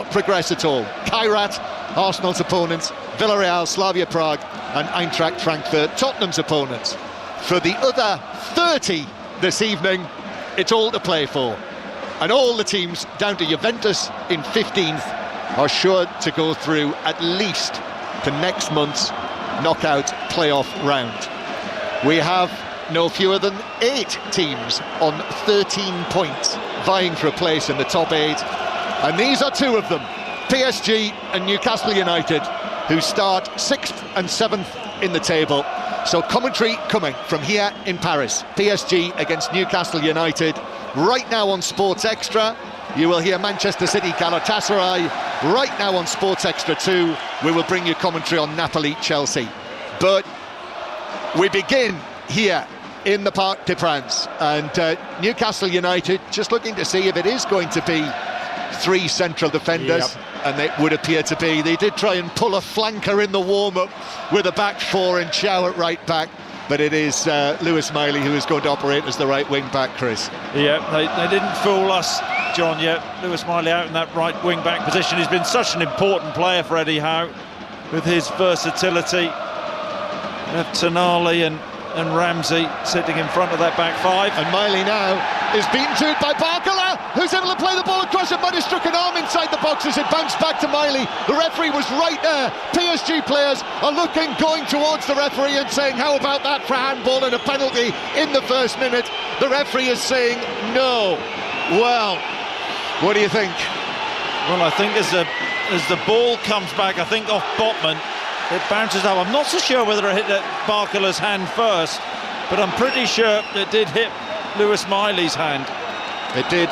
not progress at all. Kairat, Arsenal's opponents, Villarreal, Slavia Prague and Eintracht Frankfurt, Tottenham's opponents. For the other 30 this evening, it's all to play for. And all the teams down to Juventus in 15th are sure to go through at least to next month's knockout playoff round. We have no fewer than 8 teams on 13 points vying for a place in the top 8, and these are 2 of them, PSG and Newcastle United, who start 6th and 7th in the table. So commentary coming from here in Paris. PSG against Newcastle United right now on Sports Extra. You will hear Manchester City Galatasaray right now on Sports Extra 2. We will bring you commentary on Napoli Chelsea, but we begin here in the Parc des Princes, and Newcastle United just looking to see if it is going to be 3 central defenders. Yep. And it would appear to be. They did try and pull a flanker in the warm-up with a back 4 and Chow at right back, but it is Lewis Miley who is going to operate as the right wing back, Chris. Yeah, they didn't fool us, John, yet. Lewis Miley out in that right wing back position. He's been such an important player for Eddie Howe with his versatility. You have Tonali and Ramsey sitting in front of that back 5. And Miley now is beaten to it by Barcola, who's able to play the ball across. It might have struck an arm inside the box as it bounced back to Miley. The referee was right there. PSG players are looking, going towards the referee and saying, how about that for handball and a penalty in the first minute? The referee is saying no. Well, what do you think? Well, I think as the ball comes back, I think off Botman, it bounces up. I'm not so sure whether it hit Barcola's hand first, but I'm pretty sure it did hit Lewis Miley's hand. It did.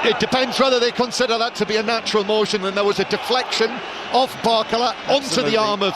It depends whether they consider that to be a natural motion, and there was a deflection off Barcola onto the arm of...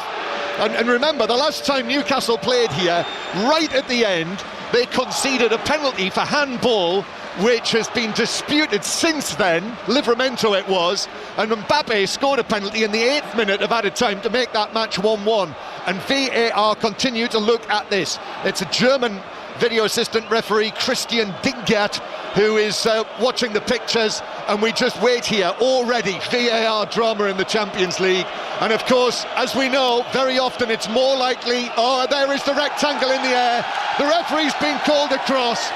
And remember, the last time Newcastle played here, right at the end, they conceded a penalty for handball, which has been disputed since then. Livramento it was, and Mbappe scored a penalty in the 8th minute of added time to make that match 1-1. And VAR continue to look at this. It's a German video assistant referee, Christian Dingert, who is watching the pictures, and we just wait here already. VAR drama in the Champions League, and of course, as we know, very often it's more likely, oh, there is the rectangle in the air, the referee's been called across.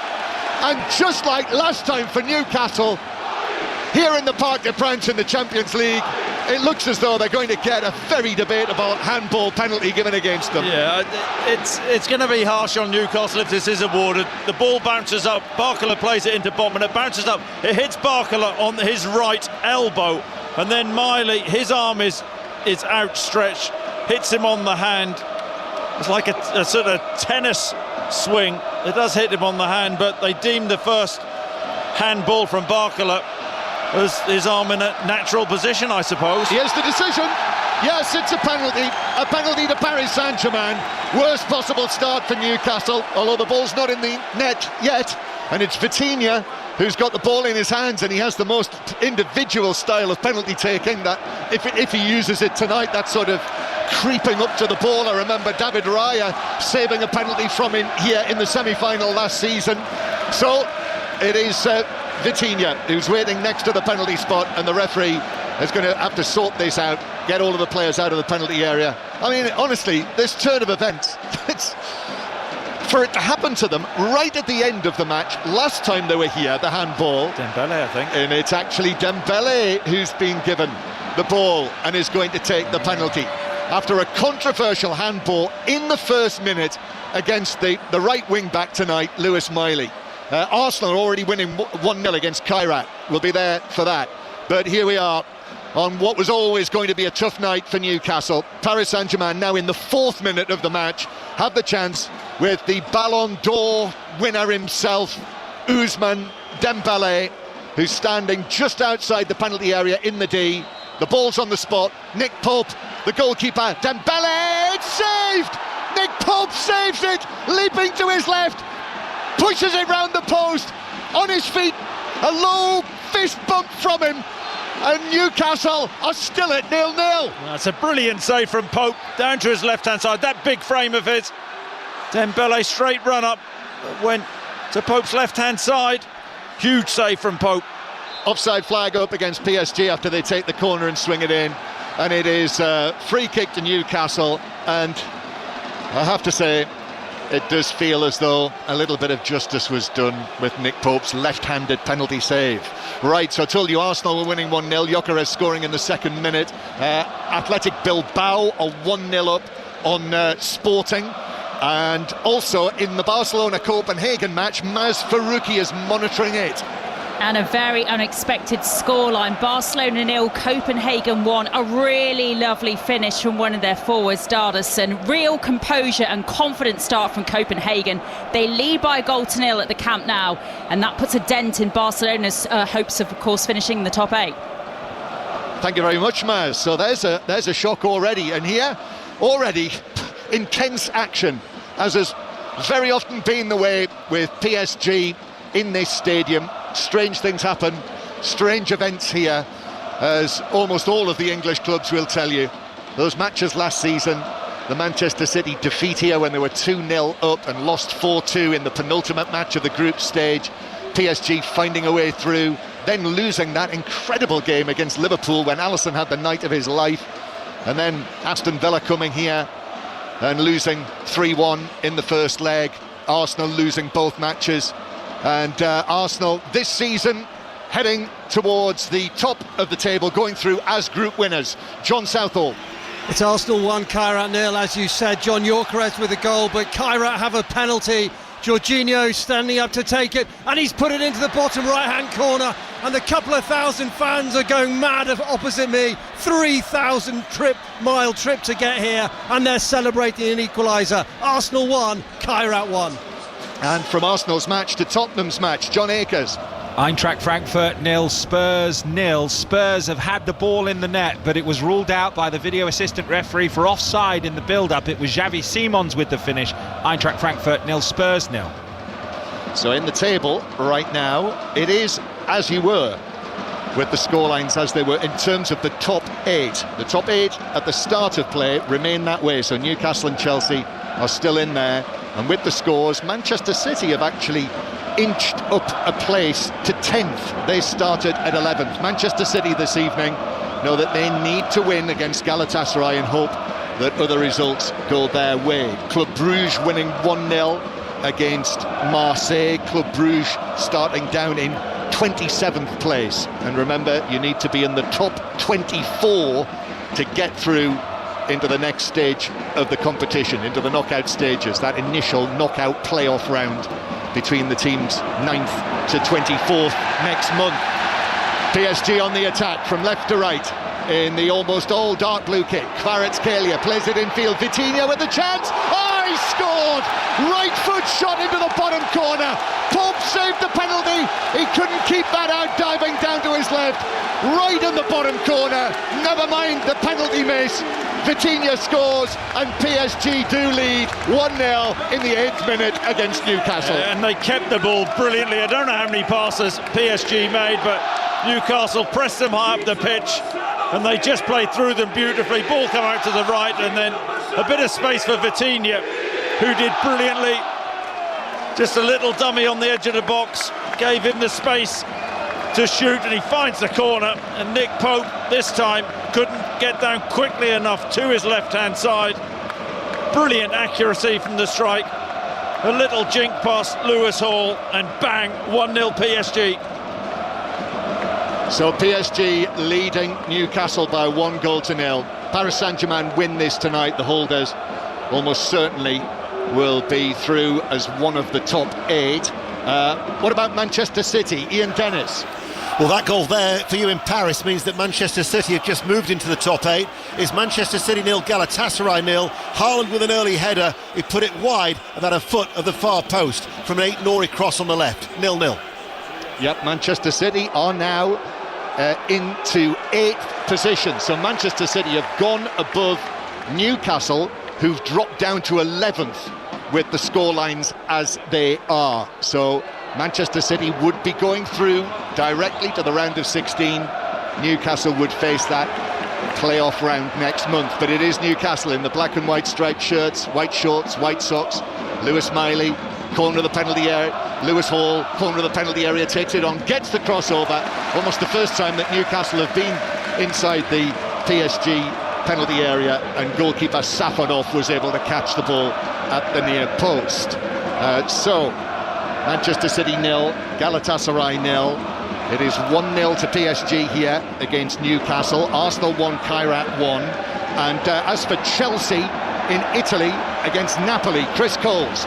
And just like last time for Newcastle, here in the Parc des Princes in the Champions League, it looks as though they're going to get a very debatable handball penalty given against them. Yeah, it's going to be harsh on Newcastle if this is awarded. The ball bounces up, Barcola plays it into Botman, it bounces up, it hits Barcola on his right elbow, and then Miley, his arm is outstretched, hits him on the hand. It's like a sort of tennis swing. It does hit him on the hand, but they deemed the first handball from Barcola as his arm in a natural position, I suppose. Here's the decision. Yes, it's a penalty to Paris Saint-Germain. Worst possible start for Newcastle, although the ball's not in the net yet, and it's Vitinha who's got the ball in his hands, and he has the most individual style of penalty taking, that if he uses it tonight, that sort of creeping up to the ball. I remember David Raya saving a penalty from him here in the semi-final last season. So it is Vitinha who's waiting next to the penalty spot, and the referee is going to have to sort this out, get all of the players out of the penalty area. I mean, honestly, this turn of events, for it to happen to them right at the end of the match, last time they were here, the handball. Dembele, I think. And it's actually Dembele who's been given the ball and is going to take the penalty after a controversial handball in the first minute against the right wing back tonight, Lewis Miley. Arsenal are already winning 1-0 against Kairat. We'll be there for that. But here we are on what was always going to be a tough night for Newcastle. Paris Saint-Germain now in the 4th minute of the match have the chance with the Ballon d'Or winner himself, Ousmane Dembele, who's standing just outside the penalty area in the D. The ball's on the spot. Nick Pope, the goalkeeper. Dembele, it's saved! Nick Pope saves it, leaping to his left, pushes it round the post, on his feet, a low fist bump from him, and Newcastle are still at 0-0. That's a brilliant save from Pope, down to his left-hand side, that big frame of his. Dembele straight run up, went to Pope's left-hand side. Huge save from Pope. offside flag up against PSG after they take the corner and swing it in, and it is a free kick to Newcastle. And I have to say, it does feel as though a little bit of justice was done with Nick Pope's left-handed penalty save. Right, so I told you Arsenal were winning 1-0, Gyökeres scoring in the second minute. Athletic Bilbao are 1-0 up on Sporting. And also in the Barcelona-Copenhagen match, Maz Farouki is monitoring it. And a very unexpected scoreline. Barcelona 0, Copenhagen 1. A really lovely finish from one of their forwards, Dardison. Real composure and confident start from Copenhagen. They lead by a goal to 0 at the Camp Nou, and that puts a dent in Barcelona's hopes of course, finishing in the top 8. Thank you very much, Maz. So there's a shock already, and here already intense action, as has very often been the way with PSG in this stadium. Strange things happen, strange events here, as almost all of the English clubs will tell you. Those matches last season, the Manchester City defeat here when they were 2-0 up and lost 4-2 in the penultimate match of the group stage. PSG finding a way through, then losing that incredible game against Liverpool when Alisson had the night of his life, and then Aston Villa coming here and losing 3-1 in the first leg. Arsenal losing both matches. And Arsenal this season heading towards the top of the table, going through as group winners. John Southall. It's Arsenal 1, Kairat 0, as you said. John Gyökeres with a goal, but Kairat have a penalty. Jorginho standing up to take it, and he's put it into the bottom right-hand corner, and the couple of thousand fans are going mad opposite me. 3,000 mile trip to get here, and they're celebrating an equaliser. Arsenal 1, Kairat 1. And from Arsenal's match to Tottenham's match, John Akers. Eintracht Frankfurt 0, Spurs 0. Spurs have had the ball in the net, but it was ruled out by the video assistant referee for offside in the build-up. It was Xavi Simons with the finish. Eintracht Frankfurt 0, Spurs 0. So in the table right now, it is as you were, with the scorelines as they were in terms of the top 8. The top 8 at the start of play remain that way, so Newcastle and Chelsea are still in there. And with the scores, Manchester City have actually inched up a place to 10th. They started at 11th. Manchester City this evening know that they need to win against Galatasaray and hope that other results go their way. Club Bruges winning 1-0 against Marseille. Club Bruges starting down in 27th place. And remember, you need to be in the top 24 to get through into the next stage of the competition, into the knockout stages, that initial knockout playoff round between the teams 9th to 24th next month. PSG on the attack from left to right in the almost all dark blue kit. Kvaratskhelia plays it infield, Vitinha with the chance, he scored! Right foot shot into the bottom corner. Pope saved the penalty, he couldn't keep that out, diving down to his left, right in the bottom corner. Never mind the penalty miss. Vitinha scores, and PSG do lead 1-0 in the 8th minute against Newcastle. And they kept the ball brilliantly. I don't know how many passes PSG made, but Newcastle pressed them high up the pitch, and they just played through them beautifully. Ball come out to the right, and then a bit of space for Vitinha, who did brilliantly. Just a little dummy on the edge of the box, gave him the space to shoot, and he finds the corner, and Nick Pope this time couldn't get down quickly enough to his left-hand side. Brilliant accuracy from the strike. A little jink past Lewis Hall, and bang, 1-0 PSG. So PSG leading Newcastle by 1-0. Paris Saint-Germain win this tonight, the holders almost certainly will be through as one of the top 8. What about Manchester City? Ian Dennis. Well, that goal there for you in Paris means that Manchester City have just moved into the top 8. It's Manchester City 0, Galatasaray 0. Haaland with an early header. He put it wide about a foot of the far post from an Aït-Nouri cross on the left. 0-0. Yep, Manchester City are now into 8th position. So Manchester City have gone above Newcastle, who've dropped down to 11th with the scorelines as they are. So Manchester City would be going through directly to the round of 16. Newcastle would face that playoff round next month. But it is Newcastle in the black and white striped shirts, white shorts, white socks. Lewis Miley, corner of the penalty area. Lewis Hall, corner of the penalty area, takes it on, gets the crossover. Almost the first time that Newcastle have been inside the PSG penalty area, and goalkeeper Safonov was able to catch the ball at the near post. So Manchester City 0, Galatasaray 0. It is 1-0 to PSG here against Newcastle. Arsenal 1, Kairat 1. And as for Chelsea in Italy against Napoli, Chris Coles.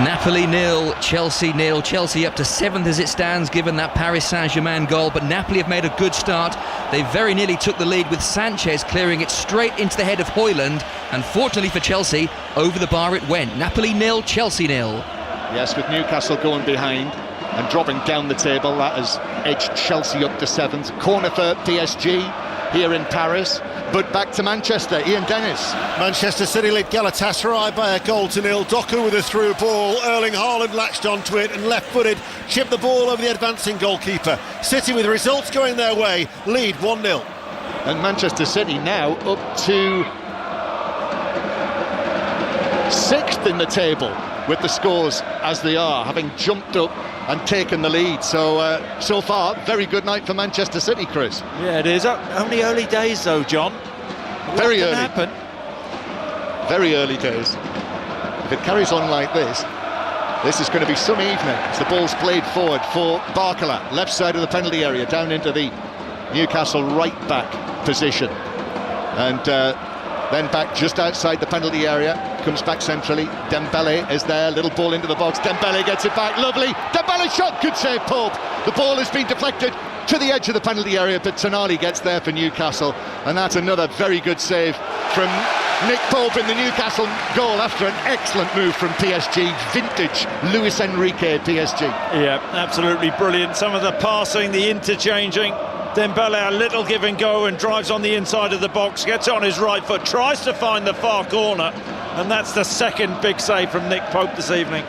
Napoli 0, Chelsea 0. Chelsea up to 7th as it stands, given that Paris Saint-Germain goal. But Napoli have made a good start. They very nearly took the lead with Sanchez clearing it straight into the head of Højlund. And fortunately for Chelsea, over the bar it went. Napoli 0, Chelsea 0. Yes, with Newcastle going behind and dropping down the table, that has edged Chelsea up to 7th. Corner for PSG here in Paris. But back to Manchester, Ian Dennis. Manchester City lead Galatasaray by 1-0. Doku with a through ball. Erling Haaland latched onto it and left-footed chipped the ball over the advancing goalkeeper. City, with results going their way, lead 1-0. And Manchester City now up to 6th in the table with the scores as they are, having jumped up and taken the lead. So so far, very good night for Manchester City, Chris. Yeah, it is. Only early days though, John. Very early. Happen? Very early days. If it carries on like this is going to be some evening as the ball's played forward for Barcola, left side of the penalty area, down into the Newcastle right back position. And then back just outside the penalty area, comes back centrally. Dembele is there, little ball into the box. Dembele gets it back, lovely. Dembele shot, good save, Pope. The ball has been deflected to the edge of the penalty area, but Tonali gets there for Newcastle, and that's another very good save from Nick Pope in the Newcastle goal after an excellent move from PSG. Vintage Luis Enrique PSG. Yeah, absolutely brilliant. Some of the passing, the interchanging. Dembele a little give and go and drives on the inside of the box, gets on his right foot, tries to find the far corner, and that's the second big save from Nick Pope this evening.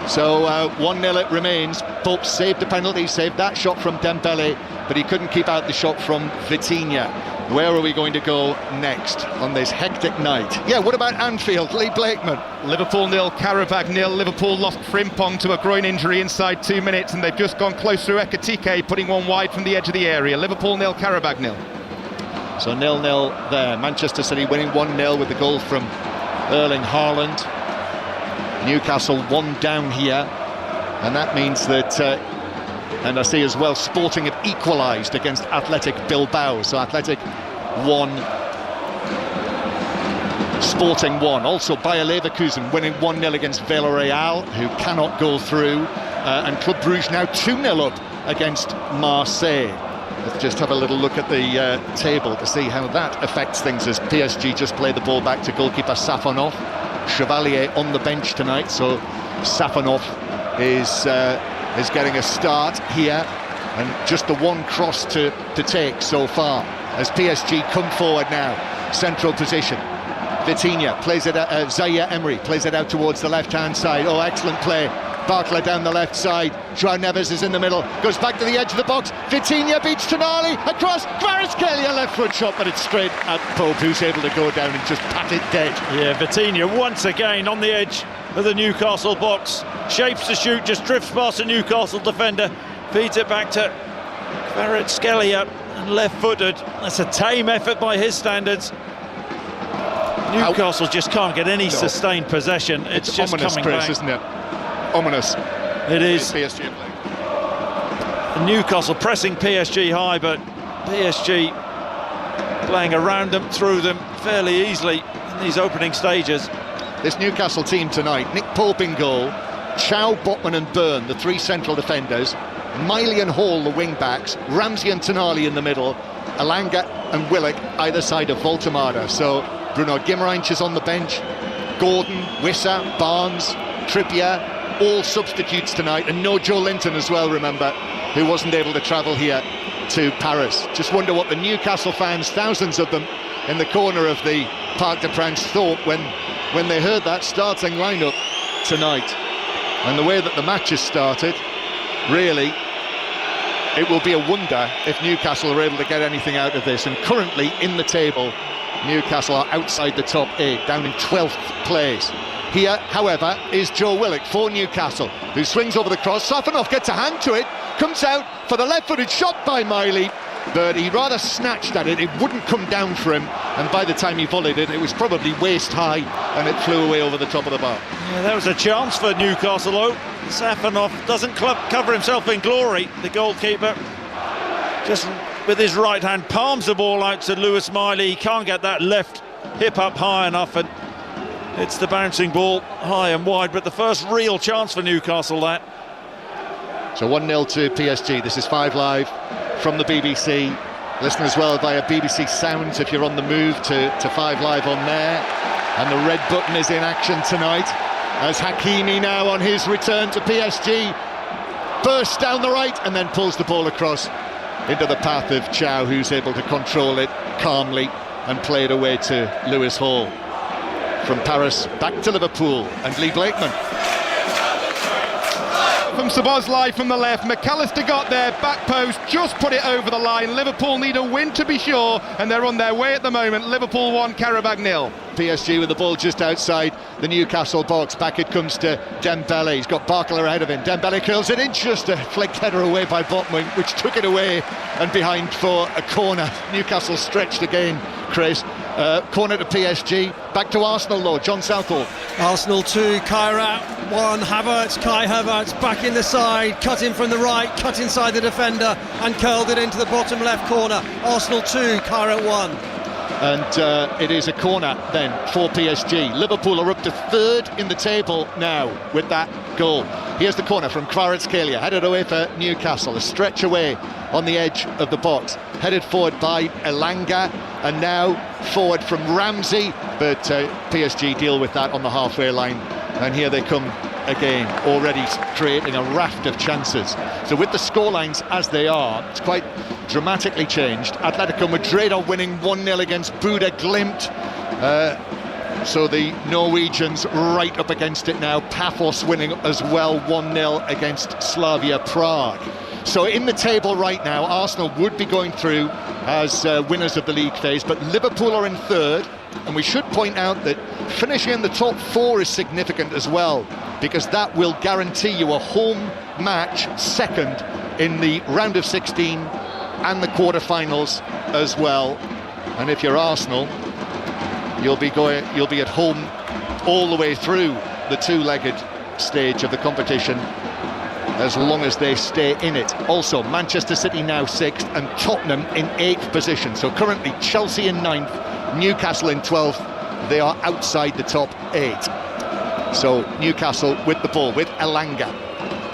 So 1-0 it remains. Pope saved the penalty, saved that shot from Dembele, but he couldn't keep out the shot from Vitinha. Where are we going to go next on this hectic night? Yeah, what about Anfield? Lee Blakeman. Liverpool 0, Qarabag 0. Liverpool lost Frimpong to a groin injury inside 2 minutes, and they've just gone close through Ekitike, putting one wide from the edge of the area. Liverpool 0, Qarabag 0. So 0-0 there. Manchester City winning 1-0 with the goal from Erling Haaland. Newcastle 1 down here, and that means that and I see as well Sporting have equalised against Athletic Bilbao, so Athletic 1, Sporting 1. Also Bayer Leverkusen winning 1-0 against Villarreal, who cannot go through, and Club Brugge now 2-0 up against Marseille. Let's just have a little look at the table to see how that affects things as PSG just play the ball back to goalkeeper Safonov. Chevalier on the bench tonight, so Safonov is getting a start here, and just the one cross to take so far as PSG come forward now. Central position. Vitinha plays it out, Zaire Emery plays it out towards the left-hand side. Oh, excellent play. Barcola down the left side. João Neves is in the middle, goes back to the edge of the box. Vitinha beats Tonali, across, Kvaratskhelia, left foot shot, but it's straight at Pope, who's able to go down and just pat it dead. Yeah, Vitinha once again on the edge of the Newcastle box, shapes to shoot, just drifts past a Newcastle defender, feeds it back to Kvaratskhelia, and left-footed. That's a tame effort by his standards. Newcastle just can't get any sustained possession. It's just ominous, coming Chris, back. isn't it? Ominous. It is. PSG playing. Newcastle pressing PSG high, but PSG playing around them, through them fairly easily in these opening stages. This Newcastle team tonight, Nick Pope in goal, Chow, Botman and Byrne, the three central defenders, Miley and Hall, the wing-backs, Ramsey and Tonali in the middle, Alanga and Willock either side of Voltemada. So Bruno Guimaraes is on the bench, Gordon, Wissa, Barnes, Trippier, all substitutes tonight, and no Joe Linton as well, remember, who wasn't able to travel here to Paris. Just wonder what the Newcastle fans, thousands of them in the corner of the Parc des Princes, thought when they heard that starting lineup tonight. And the way that the match has started, really, it will be a wonder if Newcastle are able to get anything out of this. And currently in the table, Newcastle are outside the top 8, down in 12th place. Here, however, is Joe Willock for Newcastle, who swings over the cross. Safanov gets a hand to it, comes out for the left-footed shot by Miley, but he rather snatched at it. It wouldn't come down for him, and by the time he volleyed it, it was probably waist high, and it flew away over the top of the bar. Yeah, that was a chance for Newcastle, though. Safanov doesn't cover himself in glory. The goalkeeper just with his right hand palms the ball out to Lewis Miley. He can't get that left hip up high enough, and it's the bouncing ball high and wide. But the first real chance for Newcastle, that. So 1-0 to PSG. This is 5 Live from the BBC. Listen as well via BBC Sounds if you're on the move to 5 Live on there. And the red button is in action tonight as Hakimi now on his return to PSG bursts down the right and then pulls the ball across into the path of Chow, who's able to control it calmly and play it away to Lewis Hall. From Paris back to Liverpool and Lee Blakeman. From Szoboszlai from the left, McAllister got there, back post, just put it over the line. Liverpool need a win to be sure, and they're on their way at the moment. Liverpool 1, Qarabag 0. PSG with the ball just outside the Newcastle box. Back it comes to Dembele. He's got Barkler ahead of him. Dembele curls it in, just a flicked header away by Botman, which took it away and behind for a corner. Newcastle stretched again, Chris. Corner to PSG. Back to Arsenal, though. John Southall. Arsenal 2, Kairat 1, Havertz, Kai Havertz back in the side, cut in from the right, cut inside the defender and curled it into the bottom left corner. Arsenal 2, Kairat 1. And it is a corner then for PSG. Liverpool are up to 3rd in the table now with that goal. Here's the corner from Kvaratskhelia, headed away for Newcastle. A stretch away on the edge of the box, headed forward by Elanga, and now forward from Ramsey, but PSG deal with that on the halfway line, and here they come again, already creating a raft of chances. So with the scorelines as they are, it's quite dramatically changed. Atletico Madrid are winning 1-0 against Buda Glimt, so the Norwegians right up against it now. Paphos winning as well 1-0 against Slavia Prague. So in the table right now, Arsenal would be going through as winners of the league phase, but Liverpool are in 3rd, and we should point out that finishing in the top 4 is significant as well, because that will guarantee you a home match 2nd in the round of 16 and the quarter-finals as well. And if you're Arsenal, you'll be at home all the way through the 2-legged stage of the competition, as long as they stay in it. Also, Manchester City now 6th and Tottenham in 8th position. So currently Chelsea in 9th, Newcastle in 12th. They are outside the top 8. So Newcastle with the ball, with Elanga.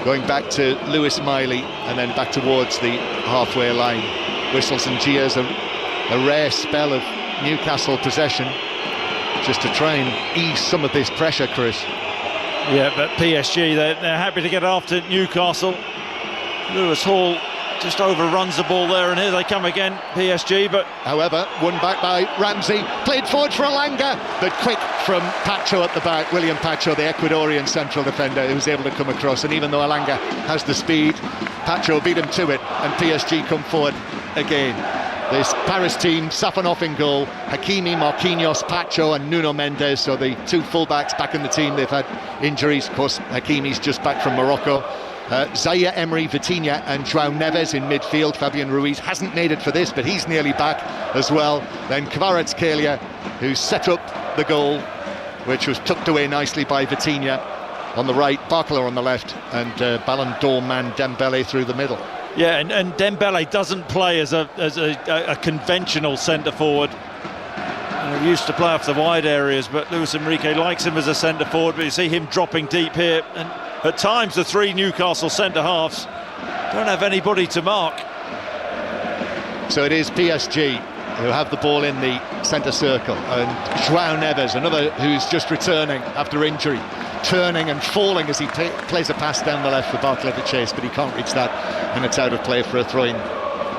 Going back to Lewis Miley and then back towards the halfway line. Whistles and jeers, a rare spell of Newcastle possession, just to try and ease some of this pressure, Chris. Yeah, but PSG, they're happy to get after Newcastle. Lewis Hall just overruns the ball there, and here they come again, PSG. But however, won back by Ramsey, played forward for Elanga, but quick from Pacho at the back. William Pacho, the Ecuadorian central defender, who was able to come across, and even though Elanga has the speed, Pacho beat him to it, and PSG come forward again. This Paris team, Safanov in goal, Hakimi, Marquinhos, Pacho and Nuno Mendes, so the 2 fullbacks back in the team. They've had injuries, of course. Hakimi's just back from Morocco. Zaire Emery, Vitinha and João Neves in midfield. Fabian Ruiz hasn't made it for this, but he's nearly back as well. Then Kvaratskhelia, who set up the goal, which was tucked away nicely by Vitinha on the right, Barkler on the left, and Ballon d'Or man Dembele through the middle. yeah, and Dembele doesn't play as a conventional centre forward. He used to play off the wide areas, but Luis Enrique likes him as a centre forward. But you see him dropping deep here, and at times the 3 Newcastle centre halves don't have anybody to mark. So it is PSG who have the ball in the centre circle, and João Neves, another who's just returning after injury, turning and falling as he plays a pass down the left for Barkler to chase, but he can't reach that, and it's out of play for a throw-in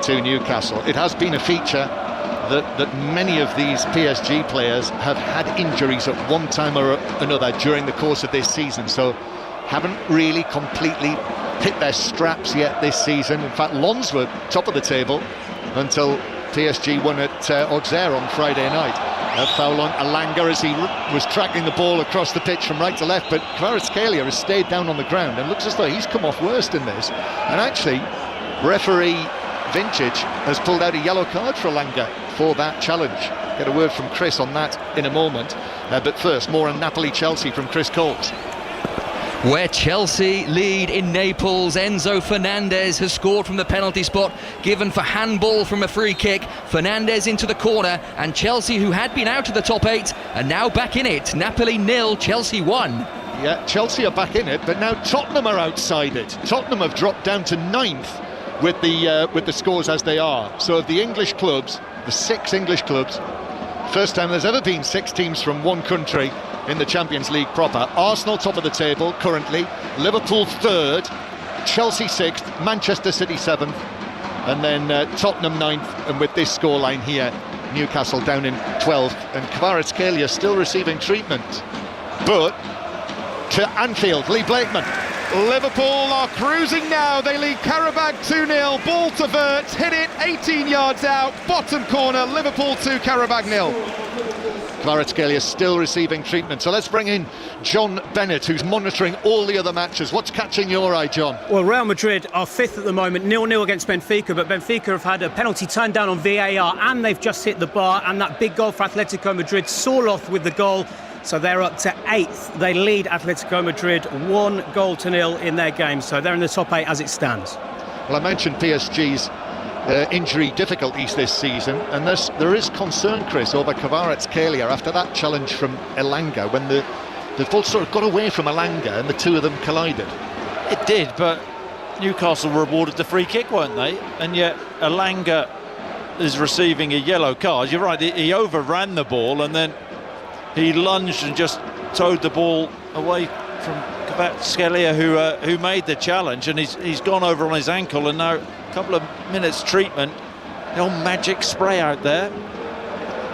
to Newcastle. It has been a feature that many of these PSG players have had injuries at one time or another during the course of this season, so haven't really completely hit their straps yet this season. In fact, Lens were top of the table until PSG won at Auxerre on Friday night. A foul on Alanga as he was tracking the ball across the pitch from right to left, but Kvaratskhelia has stayed down on the ground and looks as though he's come off worst in this. And actually, referee Vintage has pulled out a yellow card for Alanga for that challenge. Get a word from Chris on that in a moment. But first, more on Napoli-Chelsea from Chris Coles. Where Chelsea lead in Naples, Enzo Fernandez has scored from the penalty spot, given for handball from a free kick. Fernandez into the corner, and Chelsea, who had been out of the top 8, are now back in it. Napoli 0, Chelsea 1. Yeah, Chelsea are back in it, but now Tottenham are outside it. Tottenham have dropped down to 9th with the scores as they are. So of the English clubs, the 6 English clubs, first time there's ever been 6 teams from one country in the Champions League proper. Arsenal top of the table currently, Liverpool 3rd, Chelsea 6th, Manchester City 7th, and then Tottenham 9th, and with this scoreline here, Newcastle down in 12th, and Kvaratskhelia still receiving treatment. But to Anfield, Lee Blakeman. Liverpool are cruising now. They lead Qarabağ 2-0. Ball to Wirtz, hit it 18 yards out, bottom corner. Liverpool 2, Qarabağ 0. Kvaratskhelia still receiving treatment. So let's bring in John Bennett, who's monitoring all the other matches. What's catching your eye, John? Well, Real Madrid are 5th at the moment, 0-0 against Benfica, but Benfica have had a penalty turned down on VAR, and they've just hit the bar, and that big goal for Atletico Madrid, Sorloth with the goal. So they're up to 8th. They lead Atletico Madrid 1-0 in their game. So they're in the top 8 as it stands. Well, I mentioned PSG's injury difficulties this season, and there is concern, Chris, over Kvaratskhelia after that challenge from Elanga, when the ball sort of got away from Elanga and the two of them collided. It did, but Newcastle were awarded the free kick, weren't they? And yet Elanga is receiving a yellow card. You're right, he overran the ball and then he lunged and just towed the ball away from Kvaratskhelia, who made the challenge, and he's gone over on his ankle, and now a couple of minutes treatment. The old magic spray out there.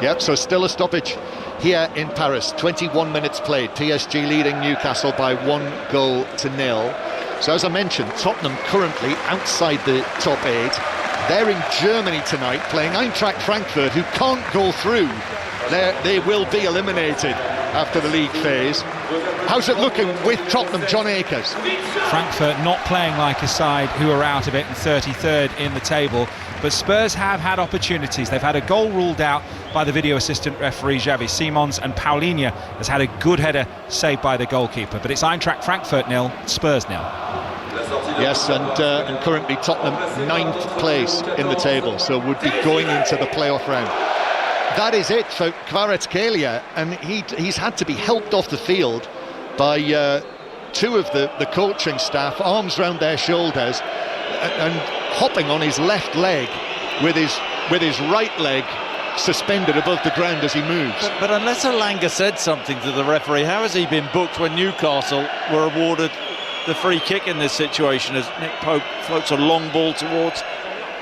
Yep, so still a stoppage here in Paris. 21 minutes played. PSG leading Newcastle by 1-0. So as I mentioned, Tottenham currently outside the top 8. They're in Germany tonight playing Eintracht Frankfurt, who can't go through. They will be eliminated after the league phase. How's it looking with Tottenham, John Akers? Frankfurt not playing like a side who are out of it and 33rd in the table, but Spurs have had opportunities. They've had a goal ruled out by the video assistant referee Xavi Simons, and Paulinho has had a good header saved by the goalkeeper. But it's Eintracht Frankfurt 0, Spurs 0. Yes, and currently Tottenham 9th place in the table, so would be going into the playoff round. That is it for Kvaratskhelia, and he's had to be helped off the field by two of the coaching staff, arms round their shoulders, and hopping on his left leg with his right leg suspended above the ground as he moves. But unless Elanga said something to the referee, how has he been booked when Newcastle were awarded the free kick in this situation, as Nick Pope floats a long ball towards?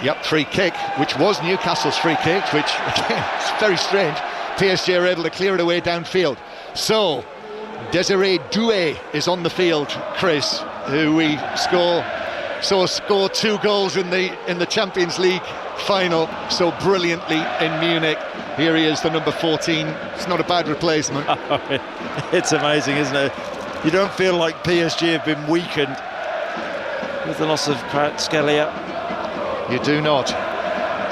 Yep, free kick, which was Newcastle's free kick, which, again, it's very strange. PSG are able to clear it away downfield. So, Desiree Doué is on the field, Chris, who we saw score 2 goals in the Champions League final so brilliantly in Munich. Here he is, the number 14. It's not a bad replacement. It's amazing, isn't it? You don't feel like PSG have been weakened with the loss of Kvaratskhelia. You do not.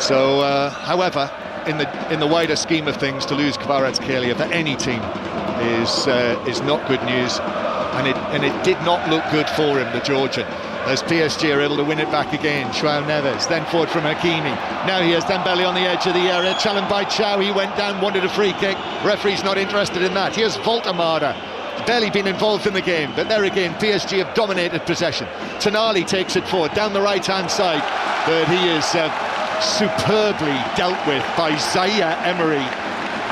So, however, in the wider scheme of things, to lose Kvaratskhelia for any team is not good news, and it did not look good for him, the Georgian, as PSG are able to win it back again. João Neves, then forward from Hakimi. Now here's Dembele on the edge of the area, challenged by Chow. He went down, wanted a free kick. Referee's not interested in that. Here's Voltemada. Barely been involved in the game, but there again, PSG have dominated possession. Tonali takes it forward down the right-hand side, but he is superbly dealt with by Zaire Emery,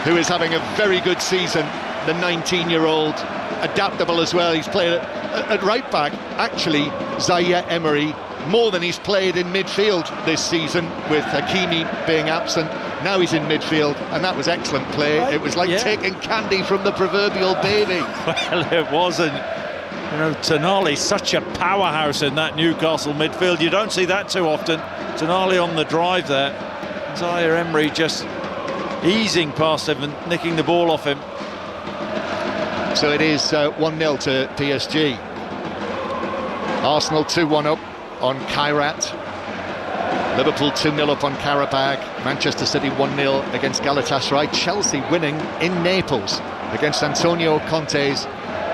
who is having a very good season. The 19-year-old, adaptable as well. He's played at right back. Actually, Zaire Emery, more than he's played in midfield this season, with Hakimi being absent. Now he's in midfield, and that was excellent play. It was like taking candy from the proverbial baby. Well, it wasn't. You know, Tonali, such a powerhouse in that Newcastle midfield. You don't see that too often. Tonali on the drive there. Zaire Emery just easing past him and nicking the ball off him. So it is 1-0 to PSG. Arsenal 2-1 up on Kairat. Liverpool 2-0 up on Karabag. Manchester City 1-0 against Galatasaray. Chelsea winning in Naples against Antonio Conte's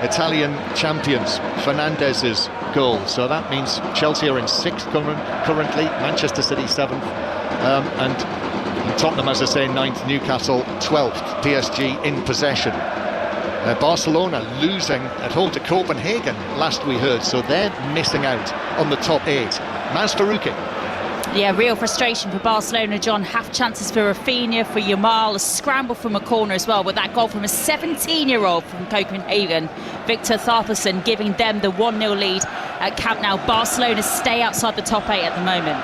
Italian champions. Fernandez's goal. So that means Chelsea are in 6th currently, Manchester City 7th, and Tottenham, as I say, 9th, Newcastle 12th, PSG in possession. Barcelona losing at home to Copenhagen last we heard, so they're missing out on the top 8. Maz Farouki. Yeah, real frustration for Barcelona, John. Half chances for Rafinha, for Yamal, a scramble from a corner as well, with that goal from a 17-year-old from Copenhagen, Victor Tharperson, giving them the 1-0 lead at Camp Nou. Barcelona stay outside the top 8 at the moment.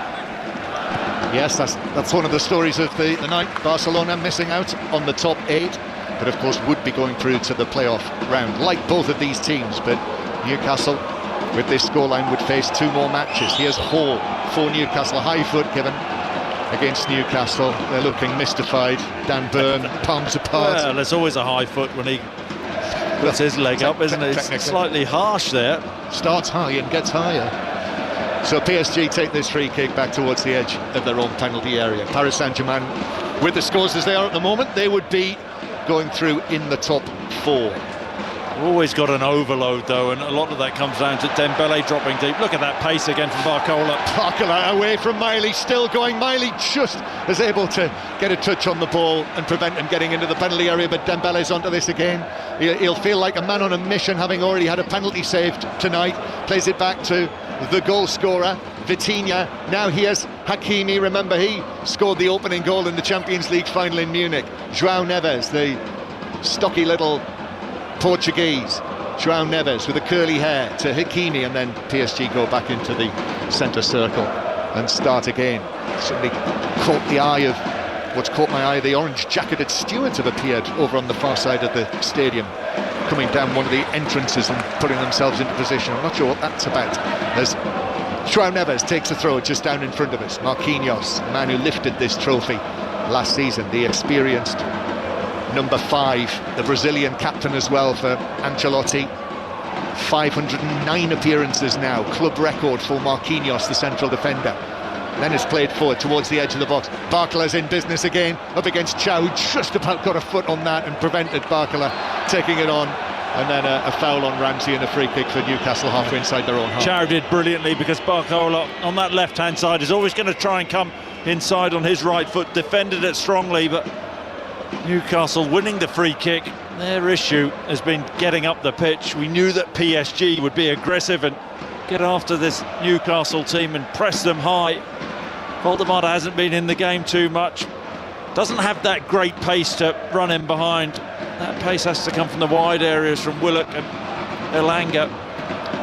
Yes, that's one of the stories of the night. Barcelona missing out on the top 8, but of course would be going through to the playoff round, like both of these teams. But Newcastle, with this scoreline, would face 2 more matches. Here's Hall for Newcastle, high foot given against Newcastle. They're looking mystified. Dan Burn, palms apart. Well, there's always a high foot when he puts his leg up, isn't it? It's slightly harsh there. Starts high and gets higher. So PSG take this free kick back towards the edge of their own penalty area. Paris Saint-Germain, with the scores as they are at the moment, they would be going through in the top 4. Always got an overload though, and a lot of that comes down to Dembele dropping deep. Look at that pace again from Barcola. Barcola away from Miley, still going. Miley just is able to get a touch on the ball and prevent him getting into the penalty area, but Dembele's onto this again. He'll feel like a man on a mission, having already had a penalty saved tonight. Plays it back to the goal scorer, Vitinha. Now here's Hakimi. Remember, he scored the opening goal in the Champions League final in Munich. João Neves, the stocky little Portuguese, João Neves with the curly hair to Hakimi, and then PSG go back into the centre circle and start again. Somebody caught the eye of, what's caught my eye, the orange-jacketed stewards have appeared over on the far side of the stadium, coming down one of the entrances and putting themselves into position. I'm not sure what that's about. As João Neves takes a throw just down in front of us. Marquinhos, the man who lifted this trophy last season, the experienced number 5, the Brazilian captain as well for Ancelotti. 509 appearances now, club record for Marquinhos, the central defender. Then it's played forward towards the edge of the box. Barcola's in business again, up against Chow, just about got a foot on that and prevented Barcola taking it on. And then a foul on Ramsey and a free kick for Newcastle halfway inside their own half. Chow did brilliantly, because Barcola on that left-hand side is always going to try and come inside on his right foot, defended it strongly, but Newcastle winning the free kick. Their issue has been getting up the pitch. We knew that PSG would be aggressive and get after this Newcastle team and press them high. Voldemort hasn't been in the game too much, doesn't have that great pace to run in behind. That pace has to come from the wide areas from Willock and Elanga.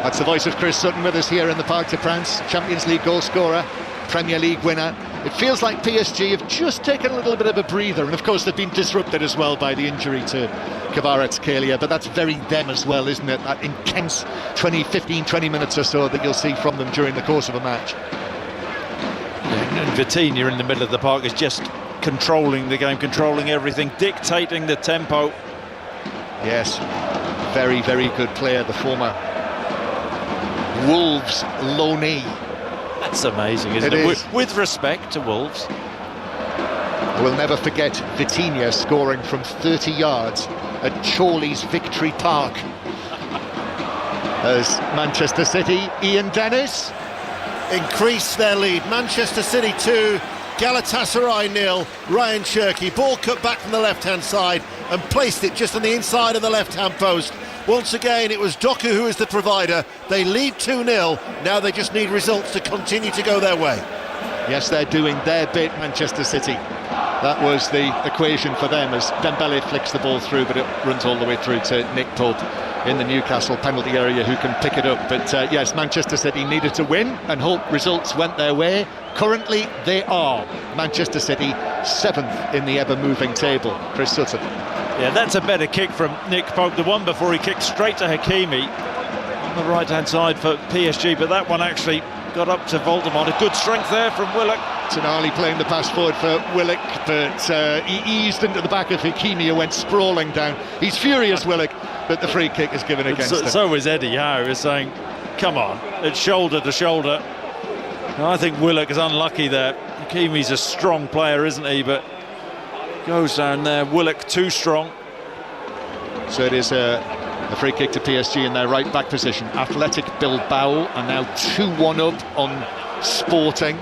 That's the voice of Chris Sutton with us here in the Parc des Princes. Champions League goal scorer, Premier League winner. It feels like PSG have just taken a little bit of a breather, and of course they've been disrupted as well by the injury to Kvaratskhelia, but that's very them as well, isn't it? That intense 15-20 minutes or so that you'll see from them during the course of a match. And Vitinha in the middle of the park is just controlling the game, controlling everything, dictating the tempo. Yes, very, very good player, the former Wolves loanee. That's amazing, isn't it? With respect to Wolves. We'll never forget Vitinha scoring from 30 yards at Chorley's Victory Park. As Manchester City, Ian Dennis increase their lead. Manchester City 2, Galatasaray 0. Ryan Cherky, ball cut back from the left-hand side and placed it just on the inside of the left-hand post. Once again, it was Doku who is the provider. They lead 2-0. Now they just need results to continue to go their way. Yes, they're doing their bit, Manchester City. That was the equation for them, as Dembele flicks the ball through, but it runs all the way through to Nick Pope in the Newcastle penalty area, who can pick it up. But yes, Manchester City needed to win and hope results went their way. Currently, they are Manchester City 7th in the ever-moving table. Chris Sutton. Yeah, that's a better kick from Nick Pope. The one before, he kicked straight to Hakimi on the right-hand side for PSG, but that one actually got up to Voldemort. A good strength there from Willock. Tonali playing the pass forward for Willock, but he eased into the back of Hakimi, who went sprawling down. He's furious, Willock, but the free kick is given against him. So is Eddie Howe, is saying, come on, it's shoulder to shoulder. And I think Willock is unlucky there. Hakimi's a strong player, isn't he? But goes down there. Willock too strong. So it is a free kick to PSG in their right back position. Athletic Bilbao are now 2-1 up on Sporting,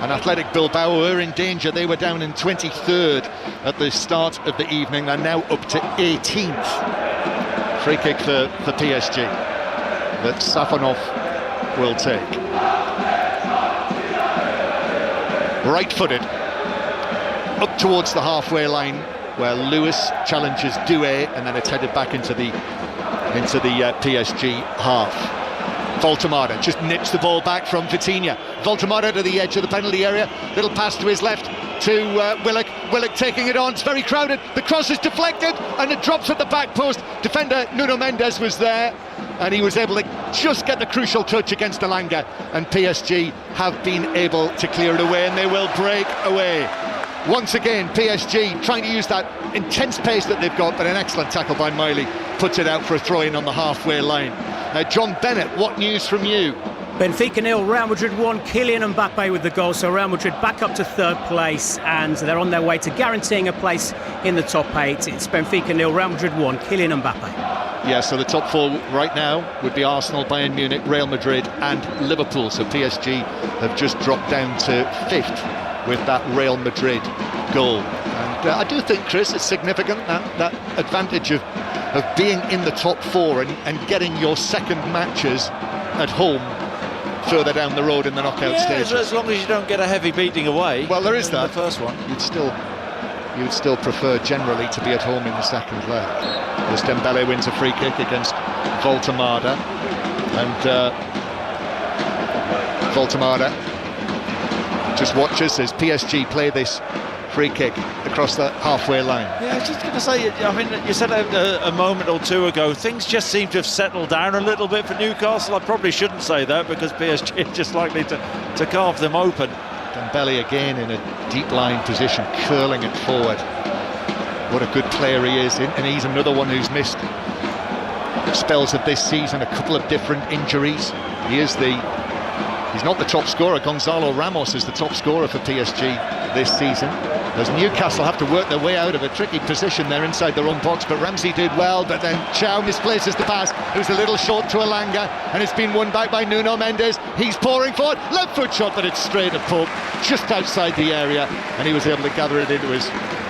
and Athletic Bilbao were in danger. They were down in 23rd at the start of the evening. They're now up to 18th. Free kick for PSG that Safonov will take. Right-footed up towards the halfway line, where Lewis challenges Doué, and then it's headed back into the PSG half. Voltemada just nips the ball back from Vitinha. Voltemada to the edge of the penalty area. Little pass to his left to Willock. Willock taking it on. It's very crowded. The cross is deflected and it drops at the back post. Defender Nuno Mendes was there, and he was able to just get the crucial touch against Elanga. And PSG have been able to clear it away, and they will break away. Once again, PSG trying to use that intense pace that they've got, but an excellent tackle by Miley puts it out for a throw-in on the halfway line. John Bennett, what news from you? Benfica 0, Real Madrid 1, Kylian Mbappe with the goal, so Real Madrid back up to third place, and they're on their way to guaranteeing a place in the top 8. It's Benfica 0, Real Madrid 1, Kylian Mbappe. Yeah, so the top 4 right now would be Arsenal, Bayern Munich, Real Madrid and Liverpool, so PSG have just dropped down to 5th with that Real Madrid goal. And I do think, Chris, it's significant, that advantage of being in the top 4 and getting your second matches at home further down the road in the knockout stages. As long as you don't get a heavy beating away. Well, there is that. The first one. You'd still prefer generally to be at home in the second leg. As Dembele wins a free kick against Voltemada, and Voltemada just watches as PSG play this free kick across the halfway line. Yeah, I was just going to say, I mean, you said a moment or two ago, things just seem to have settled down a little bit for Newcastle. I probably shouldn't say that, because PSG are just likely to carve them open. Dembele again in a deep line position, curling it forward. What a good player he is, and he's another one who's missed spells of this season, a couple of different injuries. He's not the top scorer. Gonzalo Ramos is the top scorer for PSG this season, as Newcastle have to work their way out of a tricky position there inside their own box. But Ramsey did well, but then Chow misplaces the pass. It was a little short to Elanga, and it's been won back by Nuno Mendes. He's pouring forward, left foot shot, but it's straight at Pope, just outside the area, and he was able to gather it into his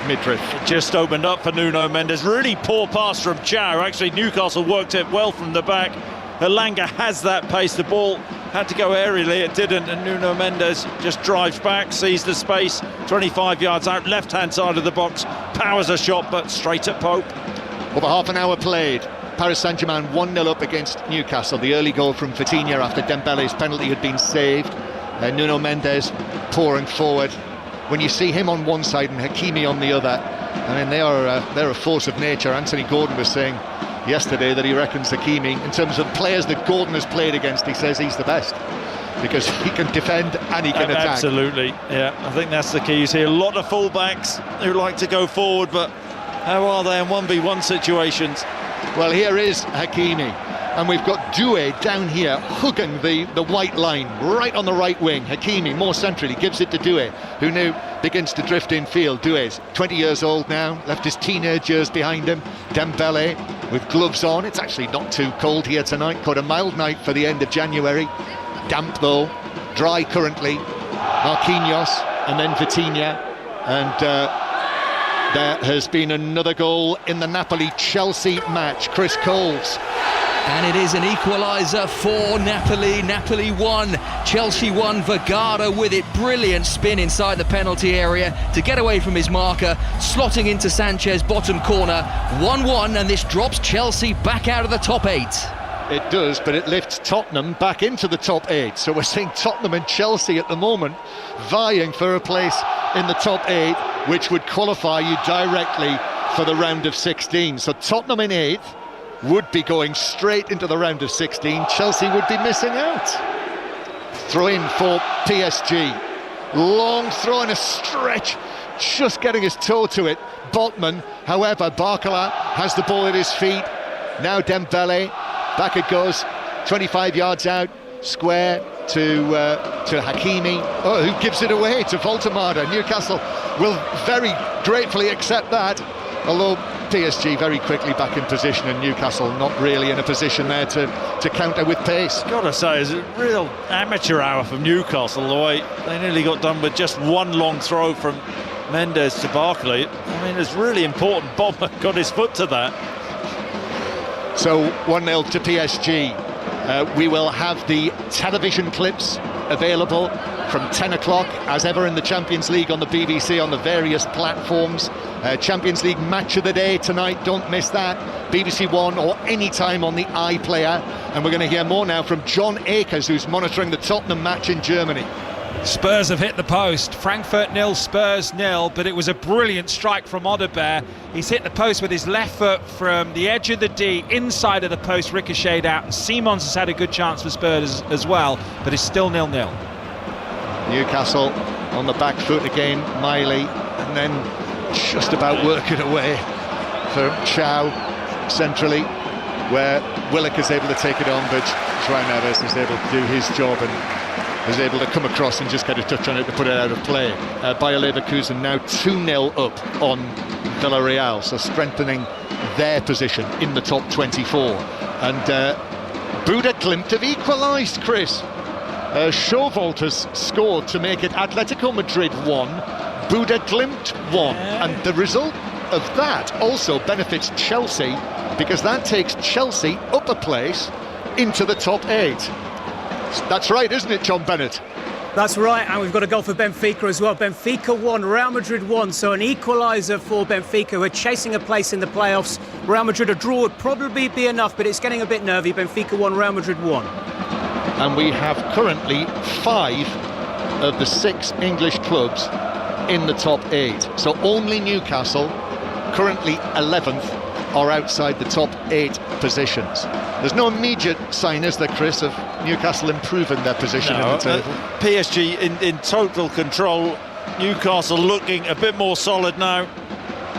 midriff. It just opened up for Nuno Mendes. Really poor pass from Chow. Actually, Newcastle worked it well from the back. Elanga has that pace. The ball had to go aerially, it didn't, and Nuno Mendes just drives back, sees the space, 25 yards out, left-hand side of the box, powers a shot, but straight at Pope. Over half an hour played. Paris Saint-Germain 1-0 up against Newcastle. The early goal from Vitinha after Dembele's penalty had been saved. Nuno Mendes pouring forward. When you see him on one side and Hakimi on the other, I mean, they're a force of nature. Anthony Gordon was saying yesterday that he reckons Hakimi, in terms of players that Gordon has played against, he says he's the best, because he can defend and he can attack. Absolutely, yeah, I think that's the key. You see a lot of full-backs who like to go forward, but how are they in 1v1 situations? Well, here is Hakimi, and we've got Doué down here hugging the white line right on the right wing. Hakimi more centrally gives it to Doué, who now begins to drift in field. Doué's 20 years old now, left his teenage years behind him. Dembele with gloves on. It's actually not too cold here tonight, quite a mild night for the end of January. Damp though, dry currently. Marquinhos and then Vitinha, and there has been another goal in the Napoli-Chelsea match. Chris Coles. And it is an equaliser for Napoli. Napoli 1, Chelsea 1. Vergara with it. Brilliant spin inside the penalty area to get away from his marker, slotting into Sanchez, bottom corner. 1-1, and this drops Chelsea back out of the top 8. It does, but it lifts Tottenham back into the top 8. So we're seeing Tottenham and Chelsea at the moment vying for a place in the top 8, which would qualify you directly for the round of 16. So Tottenham in 8th would be going straight into the round of 16. Chelsea would be missing out. Throw in for PSG, long throw in a stretch, just getting his toe to it. Botman, however, Barcola has the ball at his feet. Now Dembele, back it goes, 25 yards out, square to Hakimi, who gives it away to Voltemada. Newcastle will very gratefully accept that, although PSG very quickly back in position, and Newcastle not really in a position there to counter with pace. Gotta say, it's a real amateur hour from Newcastle, the way they nearly got done with just one long throw from Mendes to Barkley. I mean, it's really important Bob got his foot to that. So 1-0 to PSG. We will have the television clips available from 10 o'clock, as ever in the Champions League, on the BBC, on the various platforms. Champions League match of the day tonight, don't miss that. BBC One or any time on the iPlayer. And we're going to hear more now from John Akers, who's monitoring the Tottenham match in Germany. Spurs have hit the post. Frankfurt 0, Spurs 0, but it was a brilliant strike from Odegaard. He's hit the post with his left foot from the edge of the D, inside of the post, ricocheted out. And Simons has had a good chance for Spurs as well, but it's still 0-0. Newcastle on the back foot again, Miley, and then just about working away for Chow centrally, where Willock is able to take it on, but João Neves is able to do his job and is able to come across and just get a touch on it to put it out of play. Bayer Leverkusen now 2-0 up on Villarreal, so strengthening their position in the top 24. And Buda Glimt have equalised, Chris. Showvolt has scored to make it Atletico Madrid 1, Buda Glimt 1, and the result of that also benefits Chelsea, because that takes Chelsea up a place into the top 8. That's right, isn't it, John Bennett? That's right, and we've got a goal for Benfica as well. Benfica 1, Real Madrid 1, so an equaliser for Benfica, who are chasing a place in the playoffs. Real Madrid, a draw would probably be enough, but it's getting a bit nervy. Benfica 1, Real Madrid 1. And we have currently 5 of the 6 English clubs in the top 8. So only Newcastle, currently 11th, are outside the top 8 positions. There's no immediate sign, is there, Chris, of Newcastle improving their position in the table? PSG in total control. Newcastle looking a bit more solid now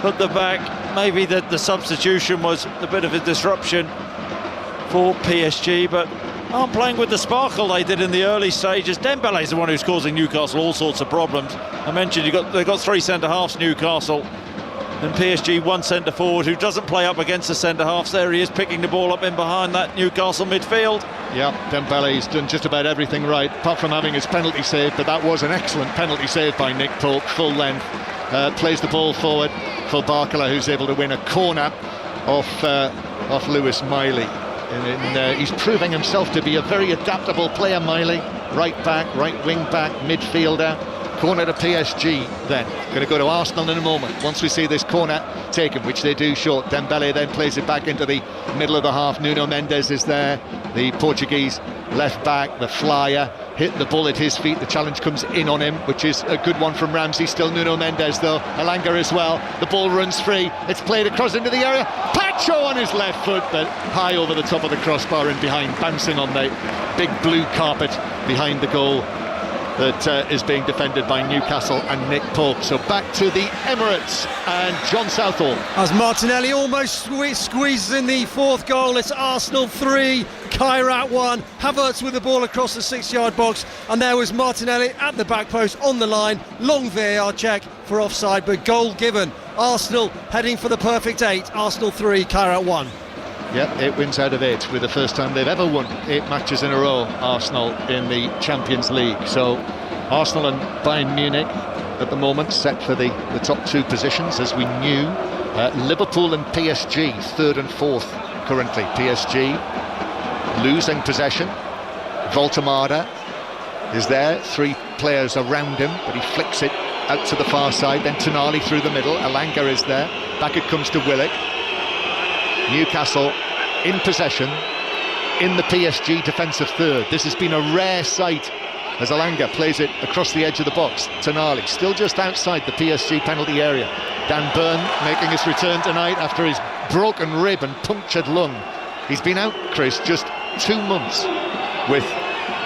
at the back. Maybe the substitution was a bit of a disruption for PSG, but aren't playing with the sparkle they did in the early stages. Dembele's the one who's causing Newcastle all sorts of problems. I mentioned they've got 3 centre-halves, Newcastle, and PSG 1 centre-forward who doesn't play up against the centre-halves. There he is, picking the ball up in behind that Newcastle midfield. Yeah, Dembele's done just about everything right, apart from having his penalty save, but that was an excellent penalty save by Nick Pope, full length. Plays the ball forward for Barcola, who's able to win a corner off Lewis Miley. And he's proving himself to be a very adaptable player, Miley. Right back, right wing back, midfielder. Corner to PSG then. Going to go to Arsenal in a moment. Once we see this corner taken, which they do short, Dembele then plays it back into the middle of the half. Nuno Mendes is there, the Portuguese left back, the flyer. Hit the ball at his feet, the challenge comes in on him, which is a good one from Ramsey. Still Nuno Mendes though, Alanga as well. The ball runs free, it's played across into the area. Pacho on his left foot, but high over the top of the crossbar and behind, bouncing on the big blue carpet behind the goal that is being defended by Newcastle and Nick Pope. So back to the Emirates and John Southall. As Martinelli almost squeezes in the 4th goal, it's Arsenal 3, Kairat 1, Havertz with the ball across the 6-yard box, and there was Martinelli at the back post on the line, long VAR check for offside, but goal given. Arsenal heading for the perfect 8, Arsenal 3, Kairat 1. Yep, 8 wins out of 8, with the first time they've ever won 8 matches in a row, Arsenal, in the Champions League. So Arsenal and Bayern Munich at the moment set for the top 2 positions, as we knew. Liverpool and PSG 3rd and 4th currently. PSG losing possession. Voltemada is there, 3 players around him, but he flicks it out to the far side. Then Tonali through the middle. Alanga is there, back it comes to Willock. Newcastle in possession in the PSG defensive third. This has been a rare sight as Alanga plays it across the edge of the box. Tonali still just outside the PSG penalty area. Dan Burn making his return tonight after his broken rib and punctured lung. He's been out, Chris, just 2 months with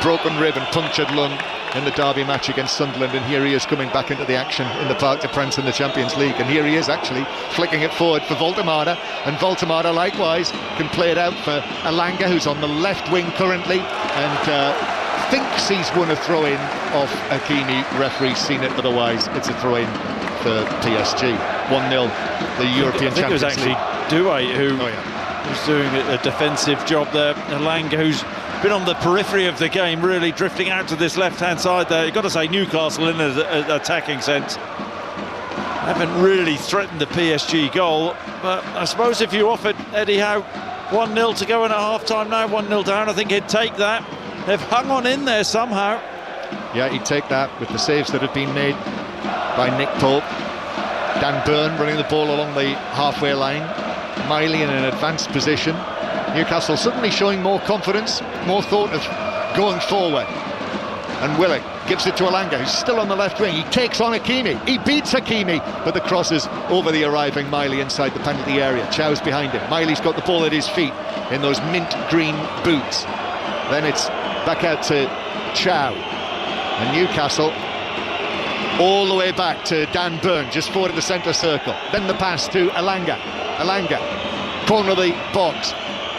broken rib and punctured lung. in the derby match against Sunderland, and here he is coming back into the action in the Parc des Princes in the Champions League, and here he is actually flicking it forward for Voltemade, and Voltemade likewise can play it out for Alanga, who's on the left wing currently, and thinks he's won a throw-in off Hakimi. Referee's seen it, otherwise it's a throw-in for PSG. 1-0, the European Champions League. I think it was actually Doué who was doing a defensive job there. Alanga, who's been on the periphery of the game, really drifting out to this left-hand side there. You've got to say Newcastle in an attacking sense haven't really threatened the PSG goal, but I suppose if you offered Eddie Howe 1-0 to go in at half-time now, 1-0 down, I think he'd take that. They've hung on in there somehow. Yeah, he'd take that with the saves that have been made by Nick Pope. Dan Burn running the ball along the halfway line. Miley in an advanced position. Newcastle suddenly showing more confidence, more thought of going forward. And Willock gives it to Alanga, who's still on the left wing. He takes on Hakimi. He beats Hakimi, but the cross is over the arriving Miley inside the penalty area. Chow's behind him. Miley's got the ball at his feet in those mint green boots. Then it's back out to Chow. And Newcastle all the way back to Dan Burn, just forward of the centre circle. Then the pass to Alanga. Alanga, corner of the box.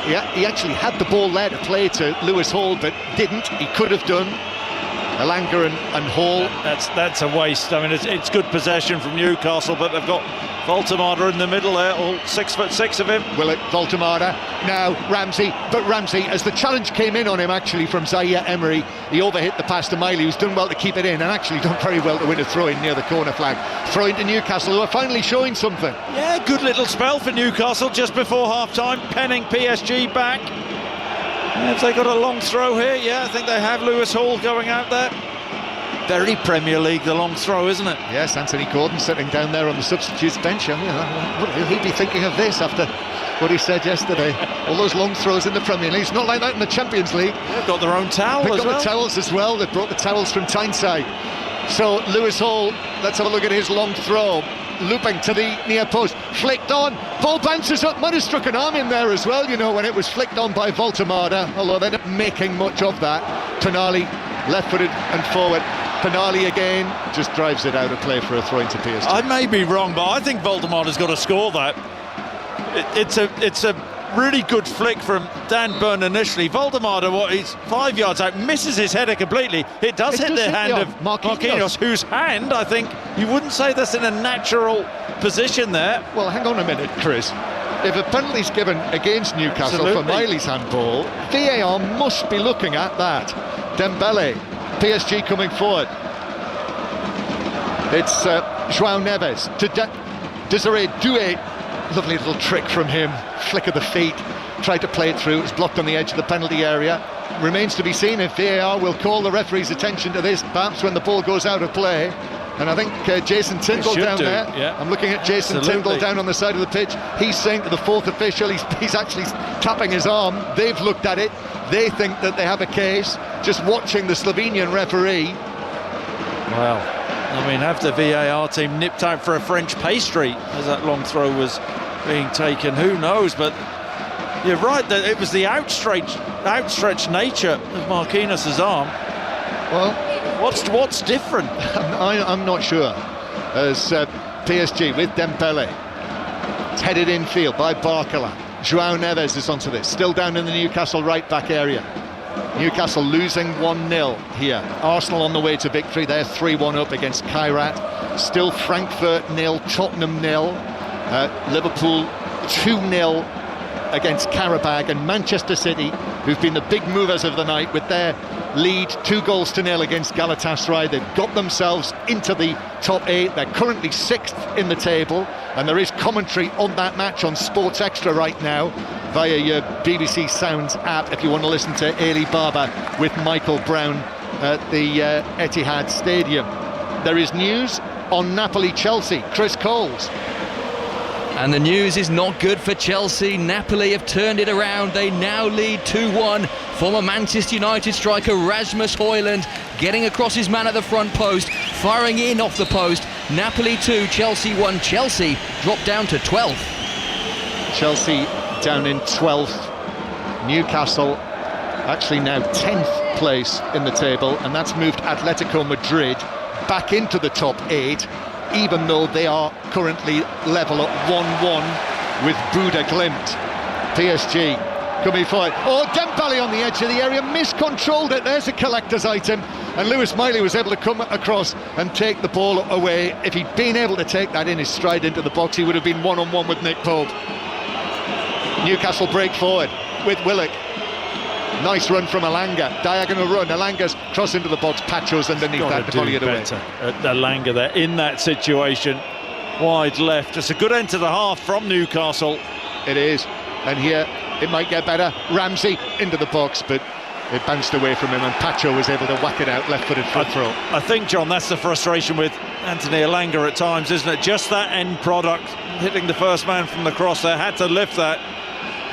He actually had the ball there to play to Lewis Hall, but didn't. He could have done. Alanga and Hall. That's a waste. I mean, it's good possession from Newcastle, but they've got Voltemade in the middle there, all 6'6" of him. Willock, Voltemade, now Ramsey, but Ramsey, as the challenge came in on him actually from Zaire Emery, he overhit the pass to Miley, who's done well to keep it in, and actually done very well to win a throw-in near the corner flag. Throw-in to Newcastle, who are finally showing something. Yeah, good little spell for Newcastle just before half-time, penning PSG back. Have they got a long throw here? Yeah, I think they have. Lewis Hall going out there. Very Premier League, the long throw, isn't it? Yes, Anthony Gordon sitting down there on the substitutes bench. What will he be thinking of this after what he said yesterday? All those long throws in the Premier League. It's not like that in the Champions League. They've got their own towel They've as got well. the towels as well. They've brought the towels from Tyneside. So Lewis Hall, let's have a look at his long throw. Looping to the near post, flicked on, ball bounces up, might have struck an arm in there as well, you know, when it was flicked on by Voltemade, although they're not making much of that. Tonali, left-footed and forward. Tonali again, just drives it out of play for a throw into PSG. I may be wrong, but I think Voltemade's got to score that. It's a really good flick from Dan Burn initially. Voltemade, he's 5 yards out, misses his header completely. It does hit the hand of Marquinhos, whose hand, I think, you wouldn't say that's in a natural position there. Well, hang on a minute, Chris. If a penalty's given against Newcastle for Miley's handball, VAR must be looking at that. Dembele, PSG coming forward. It's João Neves to Desiree Doué. Lovely little trick from him, flick of the feet, tried to play it through, it was blocked on the edge of the penalty area. Remains to be seen if VAR will call the referee's attention to this, perhaps when the ball goes out of play. And I think Jason Tindall down there, I'm looking at Jason Tindall down on the side of the pitch, he's saying to the fourth official, he's actually tapping his arm. They've looked at it, they think that they have a case, just watching the Slovenian referee. Wow. I mean, have the VAR team nipped out for a French pastry as that long throw was being taken? Who knows? But you're right, that it was the outstretched nature of Marquinhos' arm. Well, what's different? I'm not sure. As PSG with Dembele, it's headed infield by Barcola. João Neves is onto this, still down in the Newcastle right back area. Newcastle losing 1-0 here. Arsenal on the way to victory. They're 3-1 up against Kairat. Still Frankfurt 0, Tottenham 0. Liverpool 2-0 against Karabag, and Manchester City, who've been the big movers of the night with their lead 2-0 against Galatasaray. They've got themselves into the top 8. They're currently 6th in the table, and there is commentary on that match on Sports Extra right now via your BBC Sounds app if you want to listen to Ailey Barber with Michael Brown at the Etihad Stadium. There is news on Napoli-Chelsea. Chris Coles. And the news is not good for Chelsea. Napoli have turned it around. They now lead 2-1. Former Manchester United striker Rasmus Højlund getting across his man at the front post, firing in off the post. Napoli 2, Chelsea 1. Chelsea dropped down to 12th. Chelsea down in 12th. Newcastle actually now 10th place in the table, and that's moved Atletico Madrid back into the top 8, even though they are currently level at 1-1 with Buda Glimt. PSG coming forward. Oh, Dembele on the edge of the area, miscontrolled it. There's a collector's item, and Lewis Miley was able to come across and take the ball away. If he'd been able to take that in his stride into the box, he would have been one-on-one with Nick Pope. Newcastle break forward with Willock. Nice run from Elanga, diagonal run. Elanga's cross into the box, Pacho's underneath that to volley it away. Elanga there in that situation, wide left. It's a good end to the half from Newcastle. It is, and here it might get better. Ramsey into the box, but it bounced away from him, and Pacho was able to whack it out, left-footed front throw. I think, John, that's the frustration with Anthony Elanga at times, isn't it? Just that end product, hitting the first man from the cross there, had to lift that.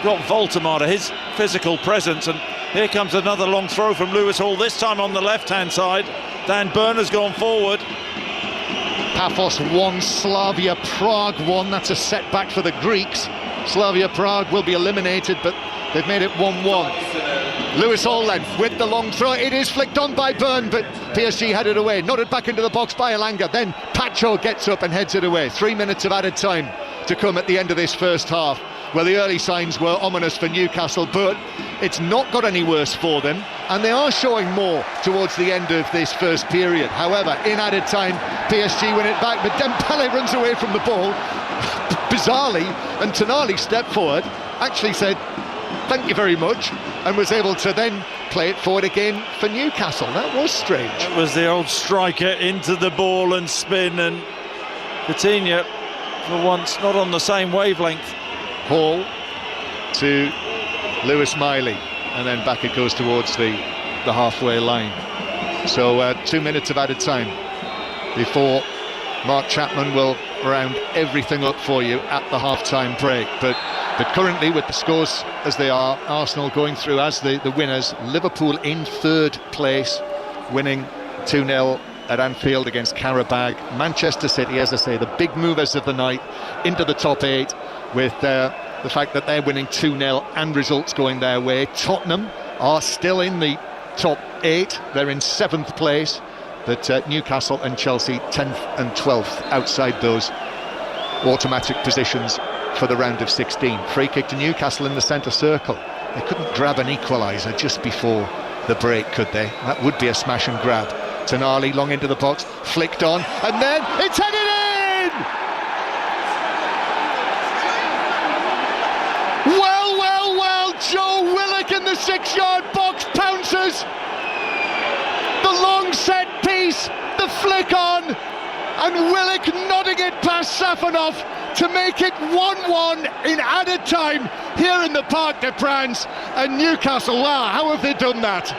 Got Voltemade, his physical presence, and here comes another long throw from Lewis Hall, this time on the left-hand side. Dan Burn has gone forward. Paphos 1, Slavia Prague 1. That's a setback for the Greeks. Slavia Prague will be eliminated, but they've made it 1-1. Lewis Hall then with the long throw. It is flicked on by Byrne, but PSG had it away. Nodded back into the box by Elanga. Then Pacho gets up and heads it away. 3 minutes of added time to come at the end of this first half. Well, the early signs were ominous for Newcastle, but it's not got any worse for them, and they are showing more towards the end of this first period. However, in added time, PSG win it back, but Dembele runs away from the ball, bizarrely, and Tonali stepped forward, actually said, thank you very much, and was able to then play it forward again for Newcastle. That was strange. That was the old striker into the ball and spin, and Coutinho, for once, not on the same wavelength. Hall to Lewis Miley, and then back it goes towards the halfway line. So 2 minutes of added time before Mark Chapman will round everything up for you at the half-time break. But currently, with the scores as they are, Arsenal going through as the winners, Liverpool in third place, winning 2-0 at Anfield against Qarabag. Manchester City, as I say, the big movers of the night into the top 8, with the fact that they're winning 2-0 and results going their way. Tottenham are still in the top 8. They're in 7th place, but Newcastle and Chelsea 10th and 12th outside those automatic positions for the round of 16. Free kick to Newcastle in the centre circle. They couldn't grab an equaliser just before the break, could they? That would be a smash and grab. Tonali long into the box, flicked on, and then it's headed in! Well, Joe Willock in the 6-yard box pounces. The long set piece, the flick on, and Willock nodding it past Safanov to make it 1-1 in added time here in the Parc des Princes. And Newcastle, wow, how have they done that?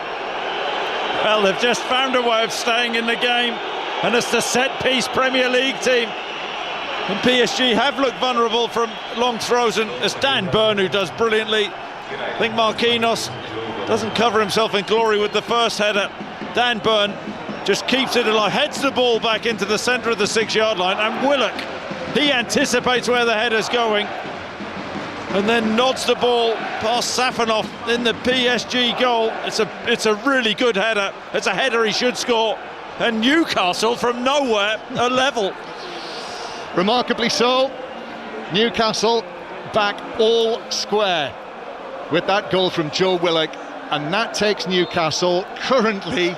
Well, they've just found a way of staying in the game, and it's the set-piece Premier League team. And PSG have looked vulnerable from long throws, and it's Dan Burn who does brilliantly. I think Marquinhos doesn't cover himself in glory with the first header. Dan Burn just keeps it alive, heads the ball back into the centre of the 6-yard line, and Willock, he anticipates where the header's going, and then nods the ball past Safanov in the PSG goal. It's a really good header. It's a header he should score, and Newcastle from nowhere are level. Remarkably so, Newcastle back all square with that goal from Joe Willock, and that takes Newcastle currently,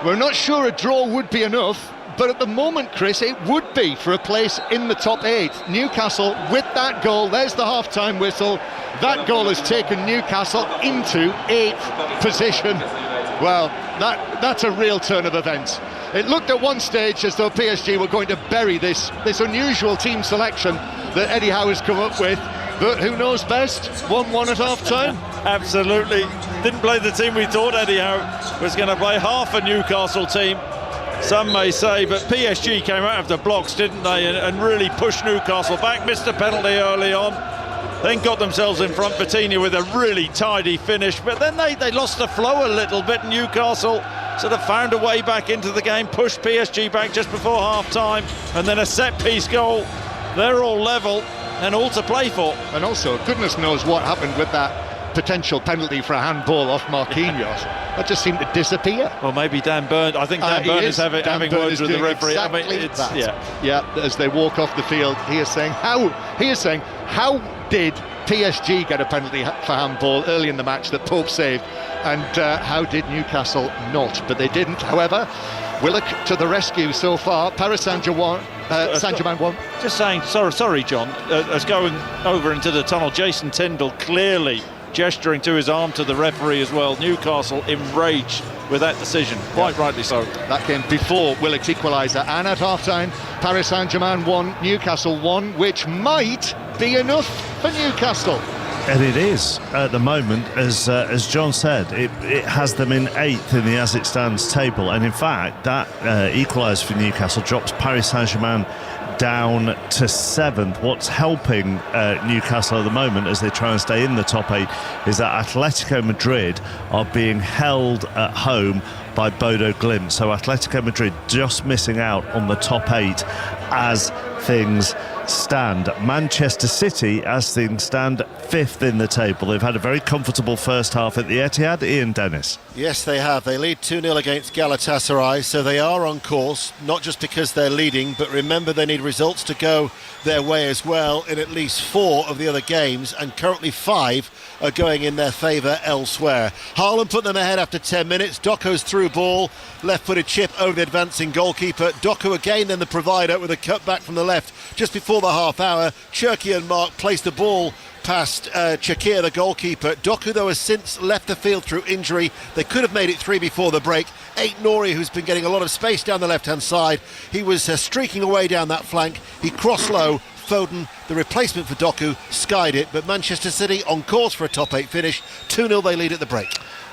we're not sure a draw would be enough, but at the moment, Chris, it would be for a place in the top 8. Newcastle with that goal, there's the half-time whistle, that goal has taken Newcastle into 8th position. Well, that's a real turn of events. It looked at one stage as though PSG were going to bury this unusual team selection that Eddie Howe has come up with, but who knows best? 1-1 at half-time? Absolutely. Didn't play the team we thought Eddie Howe was going to play. Half a Newcastle team, some may say, but PSG came out of the blocks, didn't they, and really pushed Newcastle back. Missed a penalty early on, then got themselves in front. Vitinha with a really tidy finish, but then they lost the flow a little bit. Newcastle sort of found a way back into the game, pushed PSG back just before half-time, and then a set-piece goal. They're all level and all to play for. And also, goodness knows what happened with that potential penalty for a handball off Marquinhos, that just seemed to disappear. Well, maybe Dan Burn. I think Dan Burn is having words with the referee. Exactly as they walk off the field, he is saying how did PSG get a penalty for handball early in the match that Pope saved, and how did Newcastle not? But they didn't. However, Willock to the rescue so far. Paris Saint-Germain won. Just saying, sorry, John. As going over into the tunnel, Jason Tyndall clearly gesturing to his arm to the referee as well. Newcastle enraged with that decision, quite rightly so. That came before Willock's equaliser, and at half-time, Paris Saint-Germain won, Newcastle won, which might be enough for Newcastle. And it is at the moment, as John said, it has them in 8th in the as it stands table, and in fact that equaliser for Newcastle drops Paris Saint-Germain down to 7th. What's helping Newcastle at the moment as they try and stay in the top 8 is that Atletico Madrid are being held at home by Bodo Glimt. So Atletico Madrid just missing out on the top 8 as things stand. Manchester City, as things stand, 5th in the table. They've had a very comfortable first half at the Etihad. Ian Dennis. Yes, they have. They lead 2-0 against Galatasaray, so they are on course, not just because they're leading, but remember they need results to go their way as well in at least 4 of the other games, and currently 5 are going in their favour elsewhere. Haaland put them ahead after 10 minutes. Doku's through ball, left-footed chip over the advancing goalkeeper. Doku again then the provider with a cut back from the left just before the half hour. Cherki and Mark placed the ball past Shakir, the goalkeeper. Doku, though, has since left the field through injury. They could have made it 3 before the break. Nouri, who's been getting a lot of space down the left-hand side. He was streaking away down that flank. He crossed low. Foden, the replacement for Doku, skied it, but Manchester City on course for a top 8 finish. 2-0 they lead at the break.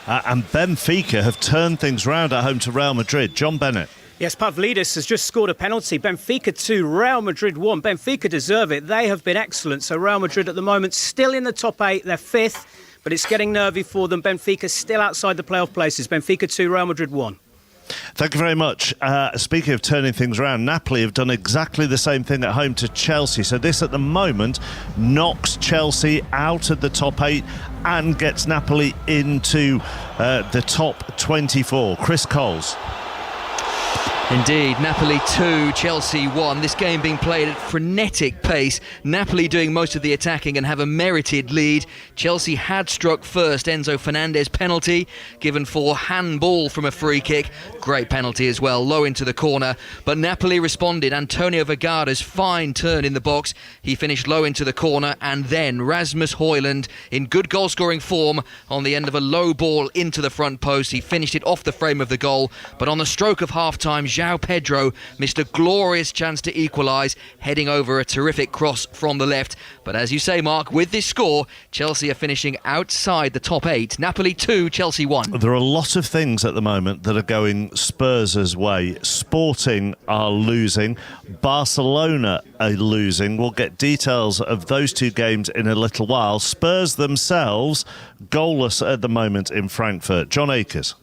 And Benfica have turned things round at home to Real Madrid. John Bennett. Yes, Pavlidis has just scored a penalty. Benfica 2, Real Madrid 1. Benfica deserve it. They have been excellent. So Real Madrid at the moment still in the top 8. They're 5th, but it's getting nervy for them. Benfica still outside the playoff places. Benfica 2, Real Madrid 1. Thank you very much. Speaking of turning things around, Napoli have done exactly the same thing at home to Chelsea. So this at the moment knocks Chelsea out of the top 8 and gets Napoli into the top 24. Chris Coles. Indeed, Napoli 2, Chelsea 1. This game being played at frenetic pace. Napoli doing most of the attacking and have a merited lead. Chelsea had struck first. Enzo Fernandez penalty given for handball from a free kick. Great penalty as well, low into the corner. But Napoli responded. Antonio Vergara's fine turn in the box. He finished low into the corner, and then Rasmus Højlund in good goal-scoring form on the end of a low ball into the front post. He finished it off the frame of the goal. But on the stroke of half-time, João Pedro missed a glorious chance to equalise, heading over a terrific cross from the left. But as you say, Mark, with this score, Chelsea are finishing outside the top 8. Napoli 2, Chelsea 1. There are a lot of things at the moment that are going Spurs' way. Sporting are losing. Barcelona are losing. We'll get details of those 2 games in a little while. Spurs themselves goalless at the moment in Frankfurt. John Akers.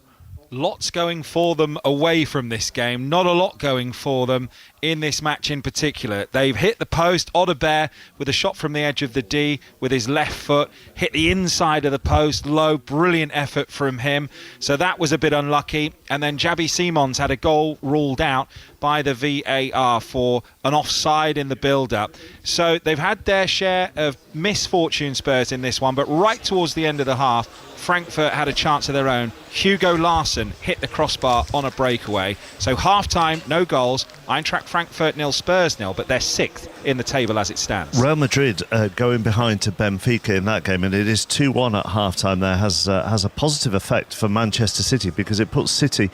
Lots going for them away from this game, not a lot going for them in this match in particular. They've hit the post. Odobert with a shot from the edge of the D with his left foot, hit the inside of the post, low, brilliant effort from him. So that was a bit unlucky. And then Xavi Simons had a goal ruled out by the VAR for an offside in the build-up. So they've had their share of misfortune, Spurs, in this one, but right towards the end of the half, Frankfurt had a chance of their own. Hugo Larsson hit the crossbar on a breakaway. So half-time, no goals. Eintracht Frankfurt 0, Spurs 0, but they're 6th in the table as it stands. Real Madrid going behind to Benfica in that game, and it is 2-1 at half-time there, has a positive effect for Manchester City because it puts City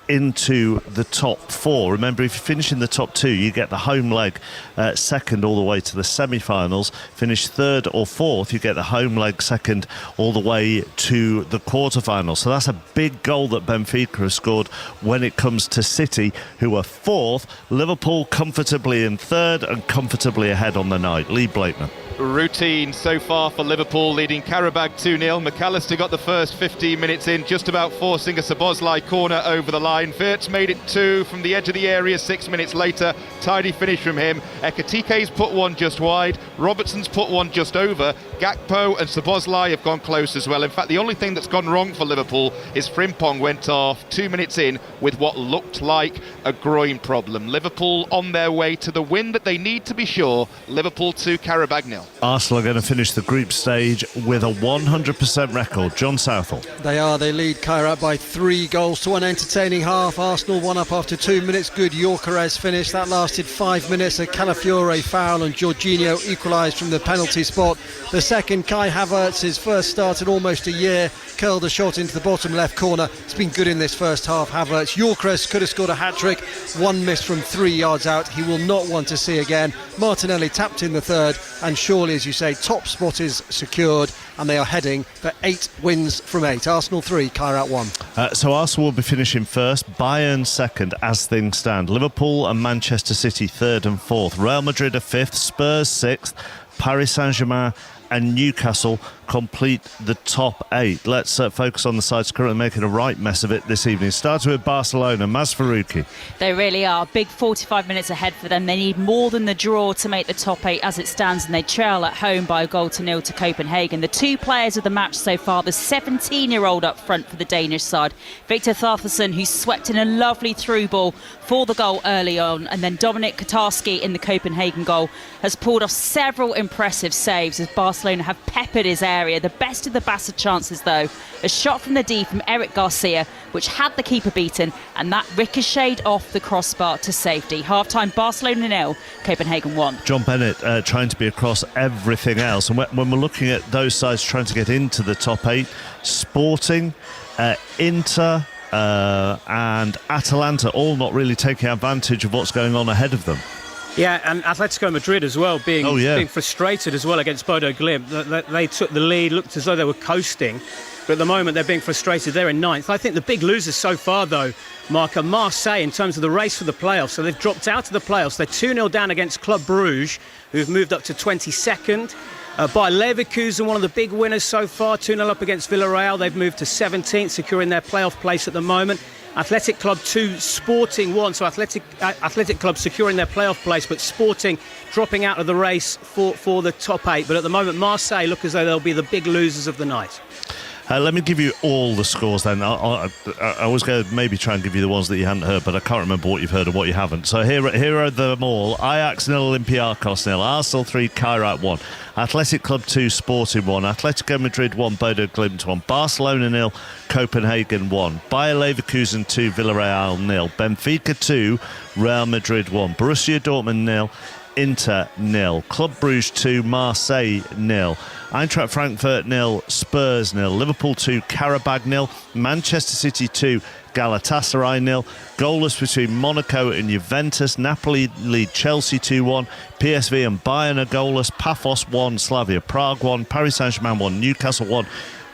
into the top 4. Remember, if you finish in the top 2, you get the home leg second all the way to the semi-finals. Finish 3rd or 4th, you get the home leg second all the way to the quarter-finals. So that's a big goal that Benfica has scored when it comes to City, who are 4th. Liverpool comfortably in 3rd and comfortably ahead on the night. Lee Blakeman. routine so far for Liverpool, leading Qarabağ 2-0. McAllister got the first 15 minutes in, just about forcing a Szoboszlai corner over the line. Wirtz made it 2 from the edge of the area 6 minutes later. Tidy finish from him. Ekitike's put one just wide. Robertson's put one just over. Gakpo and Szoboszlai have gone close as well. In fact, the only thing that's gone wrong for Liverpool is Frimpong went off 2 minutes in with what looked like a groin problem. Liverpool on their way to the win that they need to be sure. Liverpool 2, Qarabağ 0. Arsenal are going to finish the group stage with a 100% record. John Southall. They are. They lead Qarabağ by 3 goals to 1 entertaining half. Arsenal 1 up after 2 minutes. Good Gyökeres finish. That lasted 5 minutes. A Calafiore foul and Jorginho equalised from the penalty spot. The second, Kai Havertz, his first start in almost a year, curled a shot into the bottom left corner. It's been good in this first half, Havertz. Gyökeres could have scored a hat-trick. 1 miss from 3 yards out. He will not want to see again. Martinelli tapped in the third, and surely, as you say, top spot is secured, and they are heading for 8 wins from 8. Arsenal 3, Qarabağ 1. So Arsenal will be finishing first, Bayern second as things stand. Liverpool and Manchester City third and fourth. Real Madrid are fifth, Spurs sixth, Paris Saint-Germain and Newcastle complete the top 8. Let's focus on the sides currently making a right mess of it this evening. Starting with Barcelona, Maz Farouki. They really are. Big 45 minutes ahead for them. They need more than the draw to make the top 8 as it stands, and they trail at home by a 1-0 to Copenhagen. The 2 players of the match so far, the 17-year-old up front for the Danish side, Victor Thorsteinsson, who swept in a lovely through ball for the goal early on, and then Dominic Katarski in the Copenhagen goal has pulled off several impressive saves as Barcelona have peppered his area. The best of the bastard chances, though, a shot from the D from Eric Garcia, which had the keeper beaten, and that ricocheted off the crossbar to safety. Half-time, Barcelona 0, Copenhagen 1. John Bennett trying to be across everything else. And when we're looking at those sides trying to get into the top 8, Sporting, Inter and Atalanta all not really taking advantage of what's going on ahead of them. Yeah, and Atletico Madrid as well, being frustrated as well against Bodo Glimt. They took the lead, looked as though they were coasting, but at the moment they're being frustrated. They're in 9th. I think the big losers so far, though, Mark, are Marseille in terms of the race for the playoffs. So they've dropped out of the playoffs. They're 2-0 down against Club Bruges, who've moved up to 22nd. By Leverkusen, one of the big winners so far, 2-0 up against Villarreal. They've moved to 17th, securing their playoff place at the moment. Athletic Club 2, Sporting 1, so Athletic Club securing their playoff place, but Sporting dropping out of the race for the top 8. But at the moment, Marseille look as though they'll be the big losers of the night. Let me give you all the scores then. I was going to maybe try and give you the ones that you hadn't heard, but I can't remember what you've heard and what you haven't. So here are them all. Ajax 0, Olympiacos 0, Arsenal 3, Qarabağ 1, Athletic Club 2, Sporting 1, Atletico Madrid 1, Bodo Glimt 1, Barcelona 0, Copenhagen 1, Bayer Leverkusen 2, Villarreal 0, Benfica 2, Real Madrid 1, Borussia Dortmund 0, Inter 0, Club Bruges 2, Marseille 0, Eintracht Frankfurt 0, Spurs 0, Liverpool 2, Qarabağ 0, Manchester City 2, Galatasaray 0, goalless between Monaco and Juventus. Napoli lead Chelsea 2-1, PSV and Bayern are goalless, Pafos 1, Slavia Prague 1, Paris Saint-Germain 1, Newcastle 1,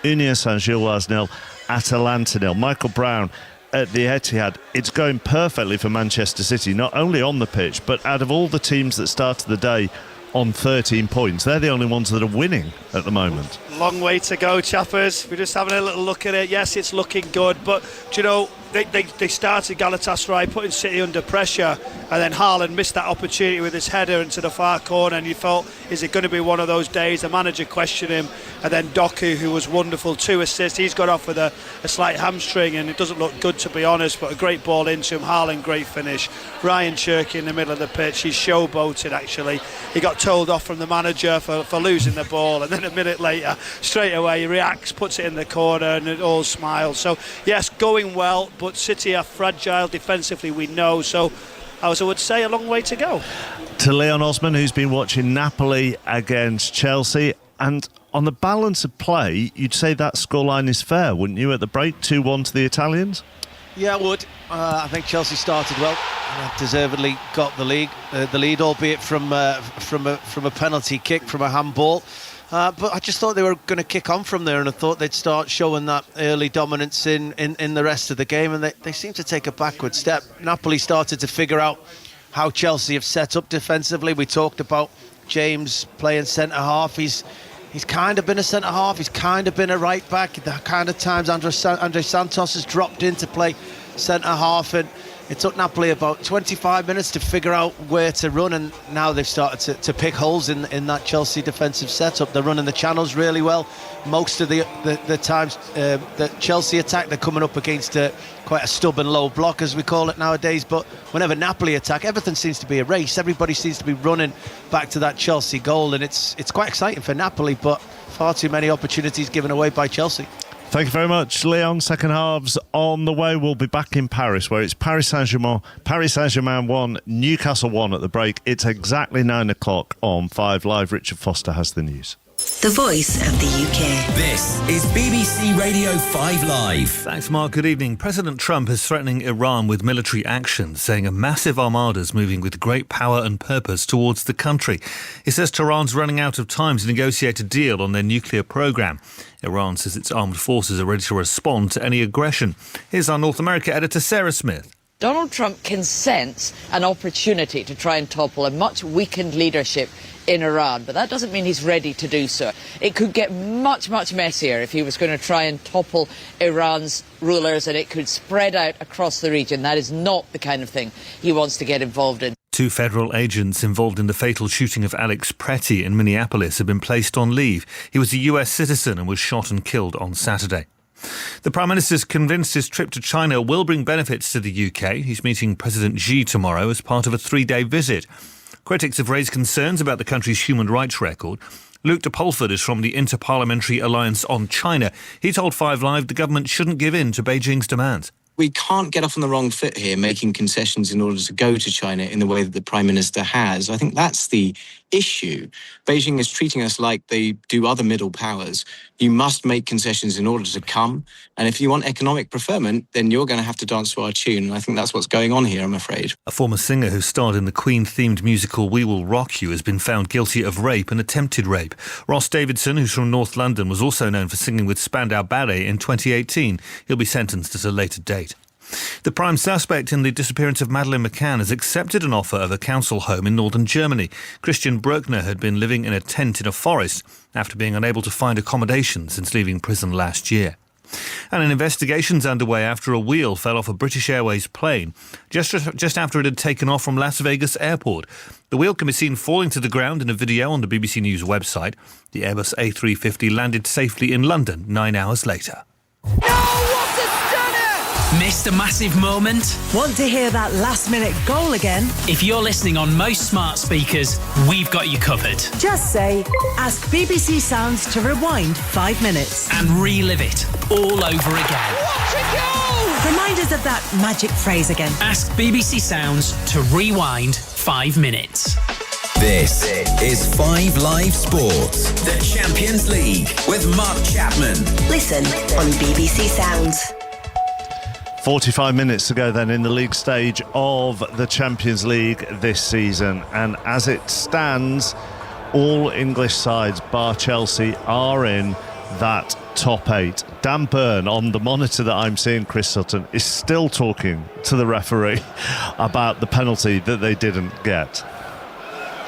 Union Saint-Gilloise 0, Atalanta 0. Michael Brown at the Etihad, it's going perfectly for Manchester City, not only on the pitch, but out of all the teams that started the day on 13 points, they're the only ones that are winning at the moment. Long way to go, chappers. We're just having a little look at it. Yes, it's looking good, but do you know, they started Galatasaray putting City under pressure, and then Haaland missed that opportunity with his header into the far corner, and you felt, is it going to be one of those days? The manager questioned him, and then Doku, who was wonderful, 2 assists. He's got off with a slight hamstring, and it doesn't look good, to be honest, but a great ball into him. Haaland, great finish. Ryan Cherky in the middle of the pitch. He's showboated, actually. He got told off from the manager for losing the ball, and then a minute later, straight away, he reacts, puts it in the corner, and it all smiles. So, yes, going well, but City are fragile defensively, we know. So, as I would say, a long way to go. To Leon Osman, who's been watching Napoli against Chelsea, and on the balance of play, you'd say that scoreline is fair, wouldn't you, at the break? 2-1 to the Italians? Yeah, I would. I think Chelsea started well, deservedly got the lead, albeit from a penalty kick, from a handball. But I just thought they were going to kick on from there, and I thought they'd start showing that early dominance in the rest of the game, and they seem to take a backward step. Napoli started to figure out how Chelsea have set up defensively. We talked about James playing centre-half. He's kind of been a centre-half, he's kind of been a right-back. The kind of times Andre Santos has dropped in to play centre-half, and it took Napoli about 25 minutes to figure out where to run, and now they've started to pick holes in that Chelsea defensive setup. They're running the channels really well. Most of the times that Chelsea attack, they're coming up against quite a stubborn low block, as we call it nowadays. But whenever Napoli attack, everything seems to be a race. Everybody seems to be running back to that Chelsea goal, and it's quite exciting for Napoli, but far too many opportunities given away by Chelsea. Thank you very much, Leon. Second halves on the way. We'll be back in Paris, where it's Paris Saint-Germain 1, Newcastle 1 at the break. It's exactly 9 o'clock on 5 Live. Richard Foster has the news. The voice of the UK. This is BBC Radio 5 Live. Thanks, Mark. Good evening. President Trump is threatening Iran with military action, saying a massive armada is moving with great power and purpose towards the country. He says Tehran's running out of time to negotiate a deal on their nuclear program. Iran says its armed forces are ready to respond to any aggression. Here's our North America editor, Sarah Smith. Donald Trump can sense an opportunity to try and topple a much weakened leadership in Iran, but that doesn't mean he's ready to do so. It could get much, much messier if he was going to try and topple Iran's rulers, and it could spread out across the region. That is not the kind of thing he wants to get involved in. 2 federal agents involved in the fatal shooting of Alex Pretty in Minneapolis have been placed on leave. He was a US citizen and was shot and killed on Saturday. The Prime Minister's convinced his trip to China will bring benefits to the UK. He's meeting President Xi tomorrow as part of a 3-day visit. Critics have raised concerns about the country's human rights record. Luke de Pulford is from the Interparliamentary Alliance on China. He told 5 Live the government shouldn't give in to Beijing's demands. We can't get off on the wrong foot here, making concessions in order to go to China in the way that the Prime Minister has. I think that's the issue. Beijing is treating us like they do other middle powers. You must make concessions in order to come. And if you want economic preferment, then you're going to have to dance to our tune. And I think that's what's going on here, I'm afraid. A former singer who starred in the Queen-themed musical We Will Rock You has been found guilty of rape and attempted rape. Ross Davidson, who's from North London, was also known for singing with Spandau Ballet in 2018. He'll be sentenced at a later date. The prime suspect in the disappearance of Madeleine McCann has accepted an offer of a council home in northern Germany. Christian Bruckner had been living in a tent in a forest after being unable to find accommodation since leaving prison last year. And an investigation's underway after a wheel fell off a British Airways plane just after it had taken off from Las Vegas airport. The wheel can be seen falling to the ground in a video on the BBC News website. The Airbus A350 landed safely in London 9 hours later. Missed a massive moment? Want to hear that last-minute goal again? If you're listening on most smart speakers, we've got you covered. Just say, ask BBC Sounds to rewind 5 minutes. And relive it all over again. What a goal! Remind us of that magic phrase again. Ask BBC Sounds to rewind 5 minutes. This is 5 Live Sports, the Champions League with Mark Chapman. Listen on BBC Sounds. 45 minutes to go then in the league stage of the Champions League this season, and as it stands, all English sides bar Chelsea are in that top 8. Dan Burn, on the monitor that I'm seeing, Chris Sutton, is still talking to the referee about the penalty that they didn't get.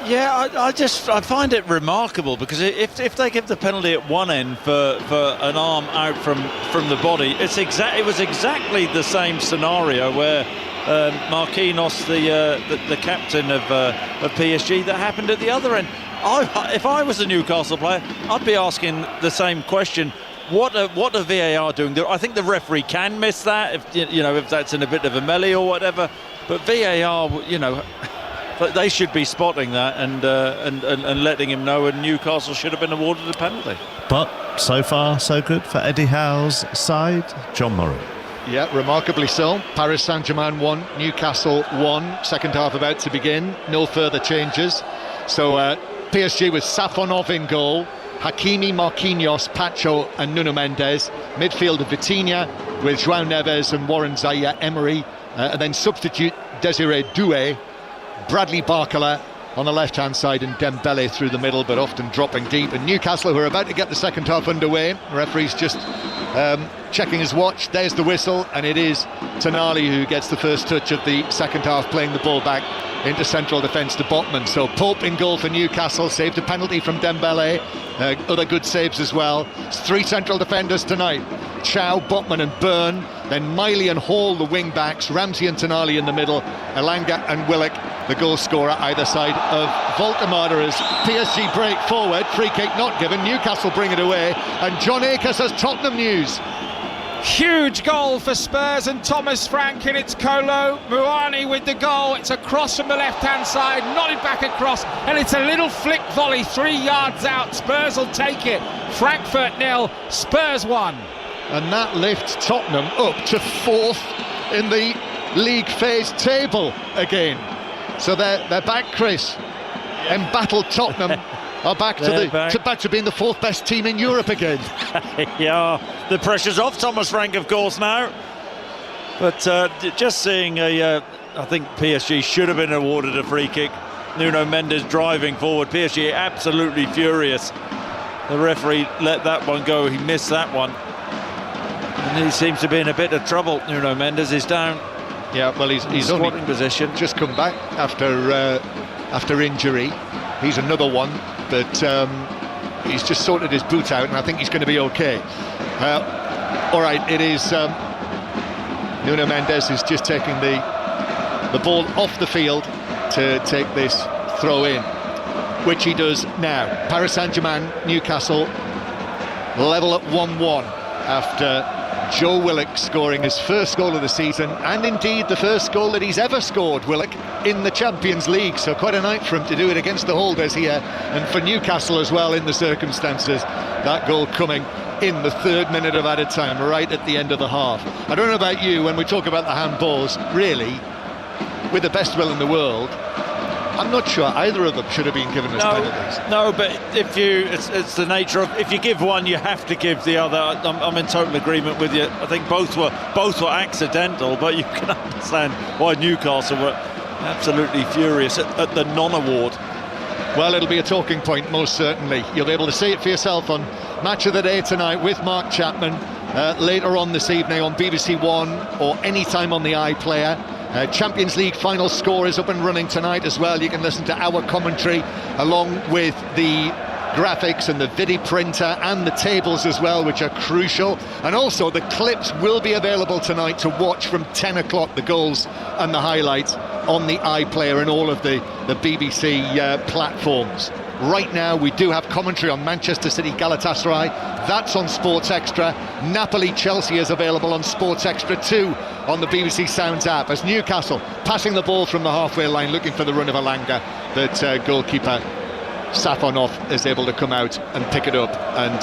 Yeah, I find it remarkable, because if they give the penalty at one end for an arm out from the body, it was exactly the same scenario where Marquinhos, the captain of PSG, that happened at the other end. If I was a Newcastle player, I'd be asking the same question. What are VAR doing? I think the referee can miss that if that's in a bit of a melee or whatever, but VAR, but they should be spotting that and letting him know, and Newcastle should have been awarded a penalty. But so far, so good for Eddie Howe's side. John Murray. Yeah, remarkably so. Paris Saint-Germain 1, Newcastle 1. Second half about to begin. No further changes. So PSG with Safonov in goal, Hakimi, Marquinhos, Pacho and Nuno Mendes. Midfield of Vitinha with João Neves and Warren Zaïre-Emery. And then substitute Desiré Doué, Bradley Barcola on the left-hand side and Dembele through the middle, but often dropping deep. And Newcastle, who are about to get the second half underway, referee's just checking his watch. There's the whistle, and it is Tonali who gets the first touch of the second half, playing the ball back into central defence to Botman. So Pope in goal for Newcastle, saved a penalty from Dembele, other good saves as well. It's 3 central defenders tonight: Chow, Botman and Byrne, then Miley and Hall the wing backs, Ramsey and Tonali in the middle, Elanga and Willock the goal scorer either side of Voltemada. As PSG break forward, free kick not given, Newcastle bring it away, and John Akers has Tottenham news. Huge goal for Spurs and Thomas Frank, and it's Kolo Muani with the goal. It's a cross from the left-hand side, nodded back across, and it's a little flick volley 3 yards out. Spurs will take it. Frankfurt 0, Spurs 1. And that lifts Tottenham up to 4th in the league phase table again. So they're back, Chris. Embattled Tottenham are back to being the 4th best team in Europe again. Yeah, the pressure's off Thomas Frank, of course, now. But just seeing I think PSG should have been awarded a free kick. Nuno Mendes driving forward, PSG absolutely furious. The referee let that one go, he missed that one. And he seems to be in a bit of trouble. Nuno Mendes is down. Yeah, well, he's squatting only position. Just come back after injury. He's another one, but he's just sorted his boot out, and I think he's going to be okay. All right, it is Nuno Mendes is just taking the ball off the field to take this throw in, which he does now. Paris Saint-Germain, Newcastle level at 1-1 after Joe Willock scoring his first goal of the season, and indeed the first goal that he's ever scored, Willock, in the Champions League. So quite a night for him to do it against the holders here, and for Newcastle as well in the circumstances. That goal coming in the 3rd minute of added time, right at the end of the half. I don't know about you, when we talk about the handballs, really, with the best will in the world, I'm not sure either of them should have been given as penalties. No, but it's the nature of, if you give one, you have to give the other. I'm in total agreement with you. I think both were accidental, but you can understand why Newcastle were absolutely furious at the non-award. Well, it'll be a talking point, most certainly. You'll be able to see it for yourself on Match of the Day tonight with Mark Chapman, later on this evening on BBC One or any time on the iPlayer. Champions League final score is up and running tonight as well. You can listen to our commentary along with the graphics and the video printer and the tables as well, which are crucial. And also the clips will be available tonight to watch from 10 o'clock, the goals and the highlights on the iPlayer and all of the BBC platforms. Right now we do have commentary on Manchester City Galatasaray. That's on Sports Extra. Napoli-Chelsea is available on Sports Extra 2 on the BBC Sounds app, as Newcastle passing the ball from the halfway line, looking for the run of Elanga, but goalkeeper Safonov is able to come out and pick it up, and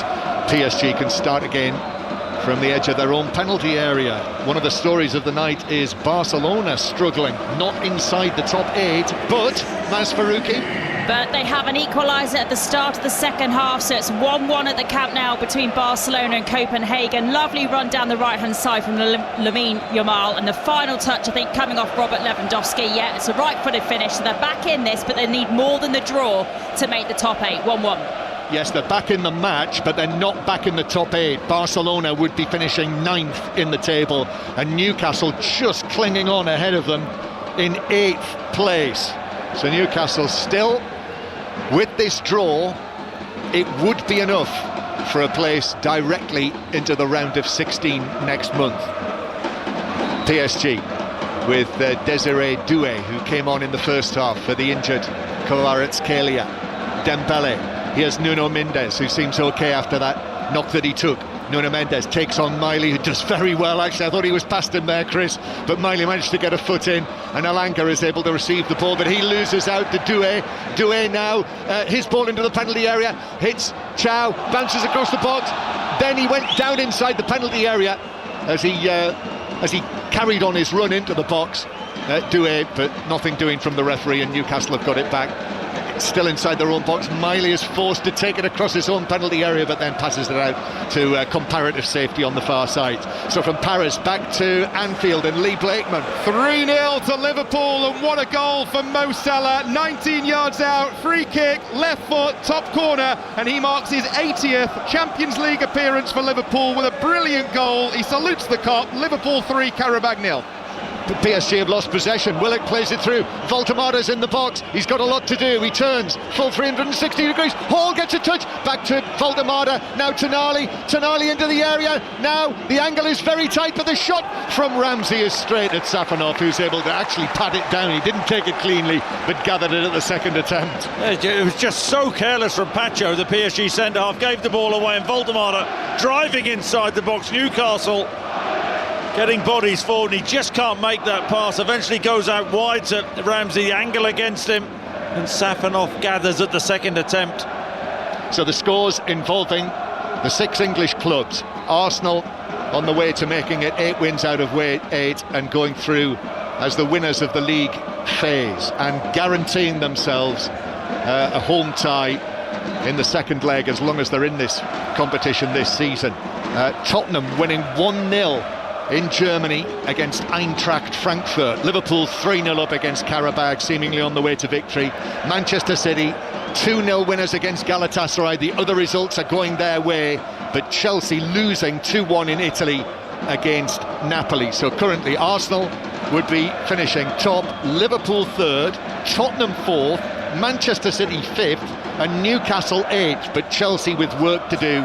PSG can start again from the edge of their own penalty area. One of the stories of the night is Barcelona struggling, not inside the top 8, but Maz Farouki. But they have an equaliser at the start of the second half, so it's 1-1 at the Camp Nou between Barcelona and Copenhagen. Lovely run down the right-hand side from Lamine Yamal, and the final touch, I think, coming off Robert Lewandowski. Yeah, it's a right-footed finish, so they're back in this, but they need more than the draw to make the top 8. 1-1. Yes, they're back in the match, but they're not back in the top 8. Barcelona would be finishing 9th in the table, and Newcastle just clinging on ahead of them in 8th place. So Newcastle still, with this draw, it would be enough for a place directly into the round of 16 next month. PSG with Desiree Doué, who came on in the first half for the injured Kvaratskhelia. Dembele. Here's Nuno Mendes, who seems okay after that knock that he took. Nuno Mendes takes on Miley, who does very well. Actually, I thought he was past him there, Chris, but Miley managed to get a foot in, and Elanga is able to receive the ball, but he loses out to Doué. Doué now, his ball into the penalty area, hits Chow, bounces across the box, then he went down inside the penalty area as he carried on his run into the box. Doué, but nothing doing from the referee, and Newcastle have got it back. still inside their own box. Miley is forced to take it across his own penalty area, but then passes it out to comparative safety on the far side. So from Paris back to Anfield and Lee Blakeman. 3-0 to Liverpool, and what a goal for Mo Salah. 19 yards out, free kick, left foot, top corner, and he marks his 80th Champions League appearance for Liverpool with a brilliant goal. He salutes the cop. Liverpool 3, Qarabag 0. PSG have lost possession. Willock plays it through. Voltemada's in the box. He's got a lot to do. He turns full 360 degrees. Hall gets a touch. Back to Voltemada. Now Tonali. Tonali into the area. Now the angle is very tight, but the shot from Ramsey is straight at Safanov, who's able to actually pat it down. He didn't take it cleanly, but gathered it at the second attempt. It was just so careless from Pacho, the PSG centre-half. Gave the ball away, and Voltemada driving inside the box. Newcastle getting bodies forward, and he just can't make that pass. Eventually goes out wide to Ramsey, the angle against him, and Safanov gathers at the second attempt. So the scores involving the 6 English clubs. Arsenal on the way to making it 8 wins out of 8 and going through as the winners of the league phase and guaranteeing themselves a home tie in the second leg as long as they're in this competition this season. Tottenham winning 1-0 in Germany against Eintracht Frankfurt. Liverpool 3-0 up against Qarabag, seemingly on the way to victory. Manchester City 2-0 winners against Galatasaray. The other results are going their way, but Chelsea losing 2-1 in Italy against Napoli. So currently Arsenal would be finishing top, Liverpool 3rd, Tottenham 4th, Manchester City 5th and Newcastle 8th, but Chelsea with work to do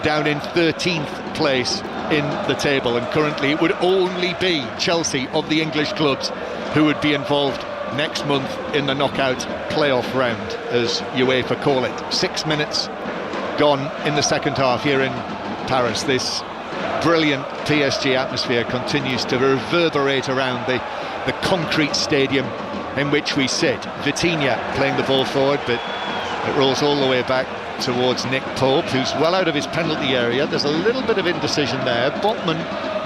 down in 13th place in the table, and currently it would only be Chelsea of the English clubs who would be involved next month in the knockout playoff round, as UEFA call it. 6 minutes gone in the second half here in Paris. This brilliant PSG atmosphere continues to reverberate around the concrete stadium in which we sit. Vitinha playing the ball forward, but it rolls all the way back towards Nick Pope, who's well out of his penalty area. There's a little bit of indecision there. Botman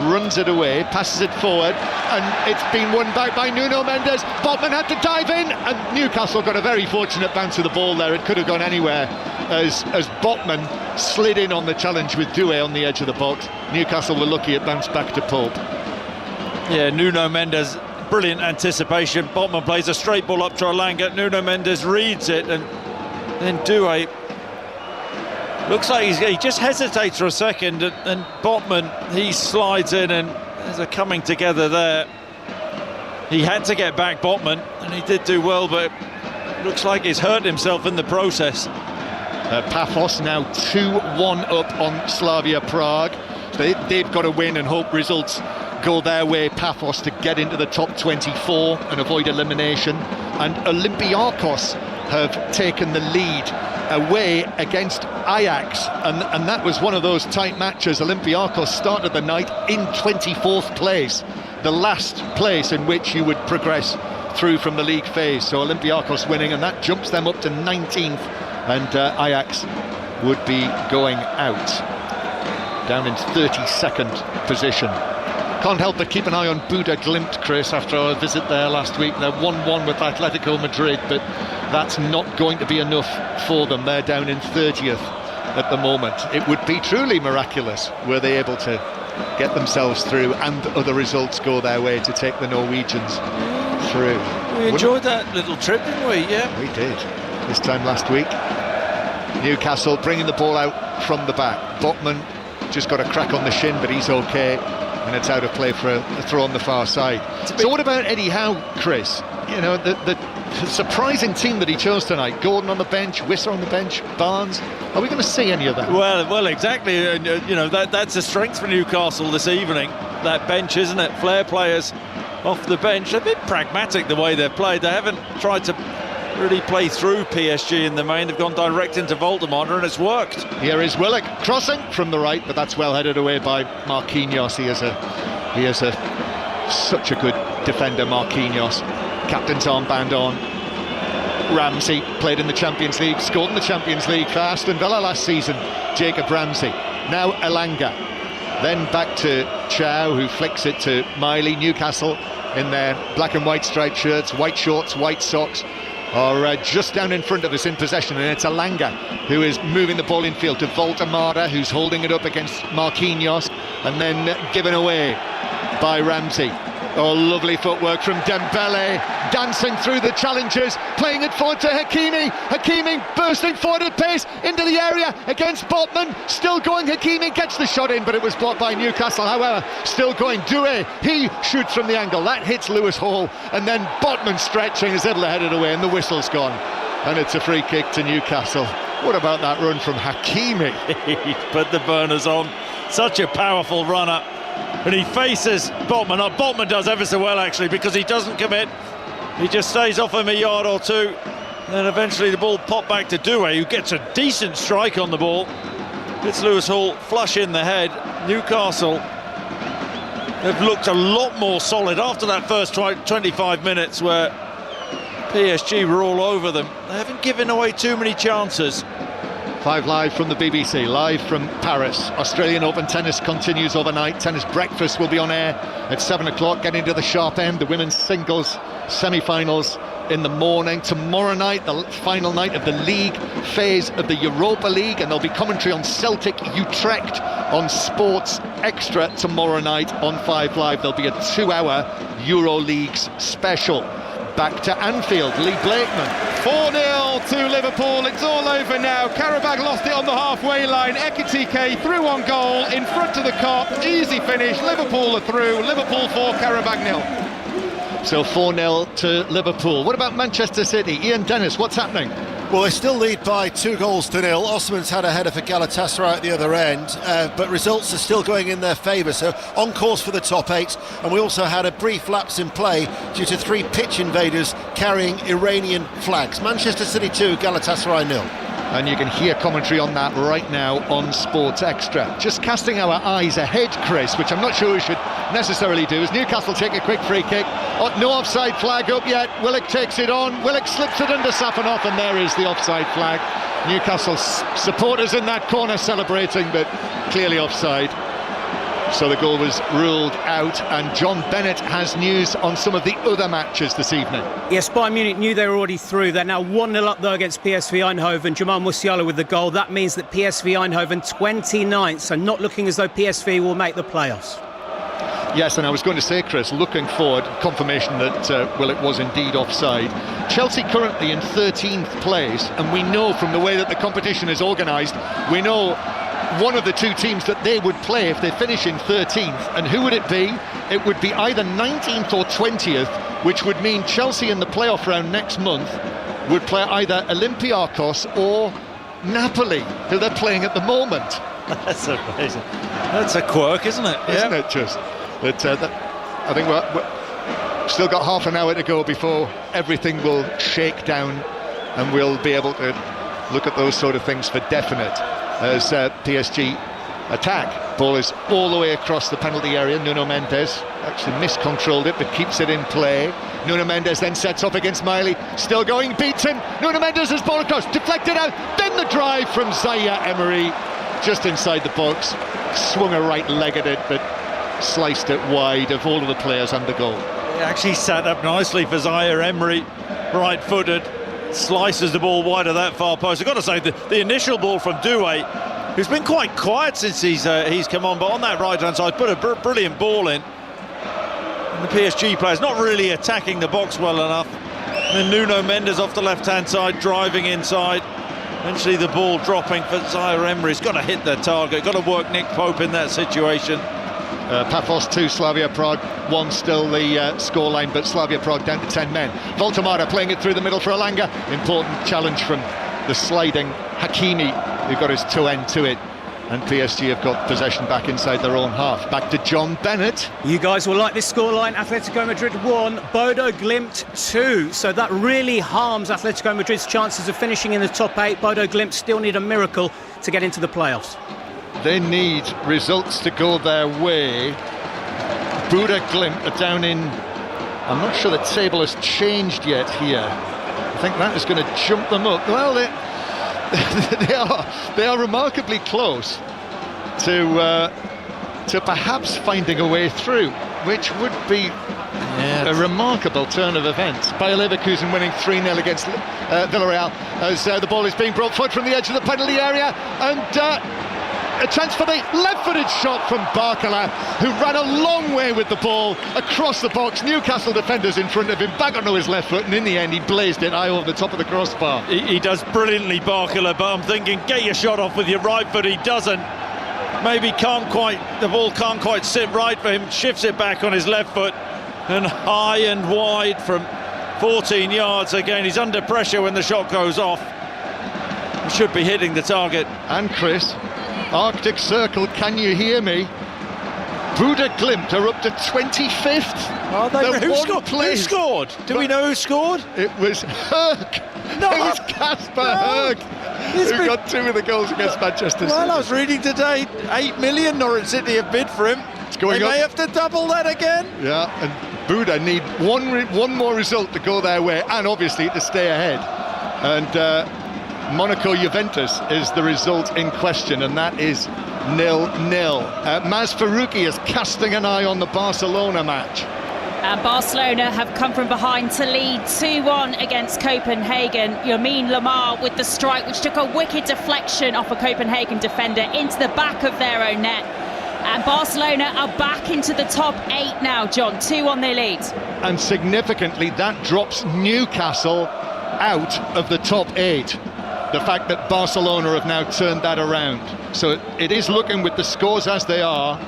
runs it away, passes it forward, and it's been won back by Nuno Mendes. Botman had to dive in, and Newcastle got a very fortunate bounce of the ball there. It could have gone anywhere as Botman slid in on the challenge with Doué on the edge of the box. Newcastle were lucky it bounced back to Pope. Yeah, Nuno Mendes, brilliant anticipation. Botman plays a straight ball up to Elanga. Nuno Mendes reads it, and then Doué looks like he just hesitates for a second, and Botman, he slides in, and there's a coming together there. He had to get back, Botman, and he did do well, but it looks like he's hurt himself in the process. Paphos now 2-1 up on Slavia Prague. They've got to win and hope results go their way. Paphos to get into the top 24 and avoid elimination, and Olympiacos have taken the lead away against Ajax, and that was one of those tight matches. Olympiacos started the night in 24th place, the last place in which you would progress through from the league phase. So Olympiacos winning, and that jumps them up to 19th, and Ajax would be going out down in 32nd position. Can't help but keep an eye on Buda Glimt, Chris, after our visit there last week. They're 1-1 with Atletico Madrid, but that's not going to be enough for them. They're down in 30th at the moment. It would be truly miraculous were they able to get themselves through and other results go their way to take the Norwegians through. We enjoyed that little trip, didn't we? Yeah, we did. This time last week. Newcastle bringing the ball out from the back. Botman just got a crack on the shin, but he's okay, and it's out of play for a throw on the far side. So what about Eddie Howe, Chris? You know, the surprising team that he chose tonight. Gordon on the bench, Wisser on the bench, Barnes. Are we going to see any of that? Well, exactly. You know, that's a strength for Newcastle this evening. That bench, isn't it? Flair players off the bench. They've been pragmatic the way they've played. They haven't tried to really play through PSG in the main. They've gone direct into Voldemar, and it's worked. Here is Willock crossing from the right, but that's well headed away by Marquinhos. He is such a good defender, Marquinhos. Captain's armband on. Ramsey played in the Champions League, scored in the Champions League for Aston Villa last season. Jacob Ramsey. Now Elanga. Then back to Chow, who flicks it to Miley. Newcastle in their black and white striped shirts, white shorts, white socks. are just down in front of us in possession, and it's Alanga who is moving the ball in field to Voltamara, who's holding it up against Marquinhos, and then given away by Ramsey. Oh, lovely footwork from Dembele, dancing through the challenges, playing it forward to Hakimi. Hakimi bursting forward at pace into the area against Botman. Still going, Hakimi gets the shot in, but it was blocked by Newcastle. However, still going, Doué, he shoots from the angle. That hits Lewis Hall, and then Botman stretching is able to head it away, and the whistle's gone. And it's a free kick to Newcastle. What about that run from Hakimi? He put the burners on. Such a powerful runner. And he faces Botman. Botman does ever so well, actually, because he doesn't commit. He just stays off him a yard or two. Then eventually the ball popped back to Doué, who gets a decent strike on the ball. Hits Lewis Hall flush in the head. Newcastle have looked a lot more solid after that first 25 minutes where PSG were all over them. They haven't given away too many chances. 5 Live from the BBC, live from Paris. Australian Open tennis continues overnight. Tennis breakfast will be on air at 7 o'clock, getting to the sharp end. The women's singles semi-finals in the morning. Tomorrow night, the final night of the league phase of the Europa League, and there'll be commentary on Celtic Utrecht on Sports Extra tomorrow night on 5 Live. There'll be a 2-hour Euro Leagues special. Back to Anfield, Lee Blakeman. 4-0 to Liverpool, it's all over now. Karabakh lost it on the halfway line. Ekitike through on goal, in front of the Kop, easy finish. Liverpool are through, Liverpool 4, Karabakh 0. So 4-0 to Liverpool. What about Manchester City? Ian Dennis, what's happening? Well, they still lead by 2-0. Osman's had a header for Galatasaray at the other end, but results are still going in their favour, so on course for the top 8. And we also had a brief lapse in play due to 3 pitch invaders carrying Iranian flags. Manchester City 2, Galatasaray 0. And you can hear commentary on that right now on Sports Extra. Just casting our eyes ahead, Chris, which I'm not sure we should necessarily do, as Newcastle take a quick free kick. Oh, no offside flag up yet. Willock takes it on. Willock slips it under Safanov, and there is the offside flag. Newcastle supporters in that corner celebrating, but clearly offside. So the goal was ruled out, and John Bennett has news on some of the other matches this evening. Yes, Bayern Munich knew they were already through. They're now 1-0 up though against PSV Eindhoven. Jamal Musiala with the goal. That means that PSV Eindhoven 29th, so not looking as though PSV will make the playoffs. Yes, and I was going to say, Chris, looking forward, confirmation that, it was indeed offside. Chelsea currently in 13th place, and we know from the way that the competition is organised, we know one of the 2 teams that they would play if they finish in 13th. And who would it be? It would be either 19th or 20th, which would mean Chelsea in the playoff round next month would play either Olympiacos or Napoli, who they're playing at the moment. That's amazing. That's a quirk, isn't it? Isn't it just? But I think we're still got half an hour to go before everything will shake down, and we'll be able to look at those sort of things for definite. As PSG attack, ball is all the way across the penalty area. Nuno Mendes actually miscontrolled it, but keeps it in play. Nuno Mendes then sets up against Miley, still going, beats him. Nuno Mendes has ball across, deflected out, then the drive from Zaire Emery, just inside the box, swung a right leg at it, but sliced it wide of all of the players under goal. He actually sat up nicely for Zaire Emery, right-footed, slices the ball wide of that far post. I've got to say, the initial ball from Doué, who's been quite quiet since he's come on, but on that right-hand side, put a brilliant ball in. And the PSG players not really attacking the box well enough. And then Nuno Mendes off the left-hand side, driving inside. Eventually the ball dropping for Zaire Emery. He's got to hit the target, got to work Nick Pope in that situation. Paphos 2, Slavia Prague 1 still the scoreline, but Slavia Prague down to 10 men. Voltamara playing it through the middle for Alanga. Important challenge from the sliding Hakimi, who got his toe end to it. And PSG have got possession back inside their own half. Back to John Bennett. You guys will like this scoreline. Atletico Madrid 1, Bodo Glimt 2. So that really harms Atletico Madrid's chances of finishing in the top 8. Bodo Glimt still need a miracle to get into the playoffs. They need results to go their way. Bodo Glimt are down in, I'm not sure the table has changed yet here. I think that is going to jump them up. Well, they are remarkably close to perhaps finding a way through, which would be A remarkable turn of events. Bayer Leverkusen winning 3-0 against Villarreal as the ball is being brought forward from the edge of the penalty area, and a chance for the left-footed shot from Barkala, who ran a long way with the ball across the box. Newcastle defenders in front of him, back onto his left foot, and in the end he blazed it high over the top of the crossbar. He does brilliantly, Barkala, but I'm thinking, get your shot off with your right foot. He doesn't. Maybe the ball can't quite sit right for him, shifts it back on his left foot, and high and wide from 14 yards. Again, he's under pressure when the shot goes off. He should be hitting the target. And Chris, Arctic Circle, can you hear me? Buda Glimt are up to 25th. Are they? Who scored? Do we know who scored? It was Herc. No, it was Casper Herc who got 2 of the goals against Manchester City. Well, I was reading today, 8 million Norwich City have bid for him. It's going they up. May have to double that again. Yeah, and Buda need one more result to go their way, and obviously to stay ahead. And Monaco-Juventus is the result in question, and that is 0-0. Maz Farouki is casting an eye on the Barcelona match. And Barcelona have come from behind to lead 2-1 against Copenhagen. Yamin Lamar with the strike, which took a wicked deflection off a Copenhagen defender into the back of their own net. And Barcelona are back into the top 8 now, John. 2-1 they lead. And significantly, that drops Newcastle out of the top 8. The fact that Barcelona have now turned that around. So it is looking, with the scores as they are,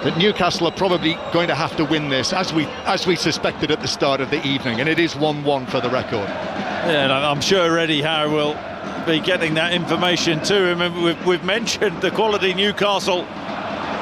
that Newcastle are probably going to have to win this, as we suspected at the start of the evening, and it is 1-1 for the record. Yeah, and I'm sure Eddie Howe will be getting that information to him. And we've mentioned the quality Newcastle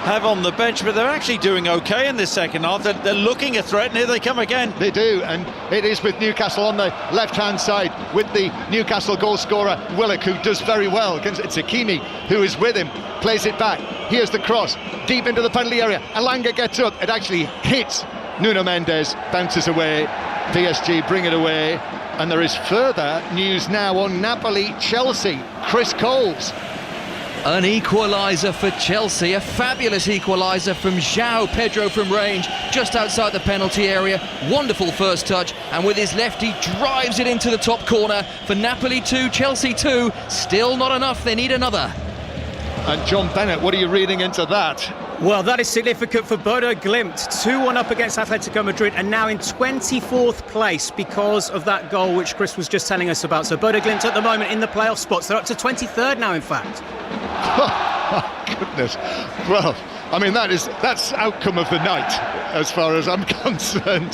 have on the bench, but they're actually doing okay in this second half. They're looking a threat, and here they come again. They do, and it is with Newcastle on the left-hand side, with the Newcastle goal scorer Willock, who does very well. It's Hakimi who is with him, plays it back. Here's the cross, deep into the penalty area. Alanga gets up, it actually hits Nuno Mendes, bounces away. PSG bring it away, and there is further news now on Napoli-Chelsea. Chris Coles. An equaliser for Chelsea, a fabulous equaliser from João Pedro from range, just outside the penalty area. Wonderful first touch, and with his left he drives it into the top corner for Napoli 2, Chelsea 2. Still not enough, they need another. And John Bennett, what are you reading into that? Well, that is significant for Bodo Glimt. 2-1 up against Atletico Madrid, and now in 24th place because of that goal which Chris was just telling us about. So Bodo Glimt at the moment in the playoff spots. They're up to 23rd now, in fact. Oh, goodness. Well, I mean, that's outcome of the night, as far as I'm concerned.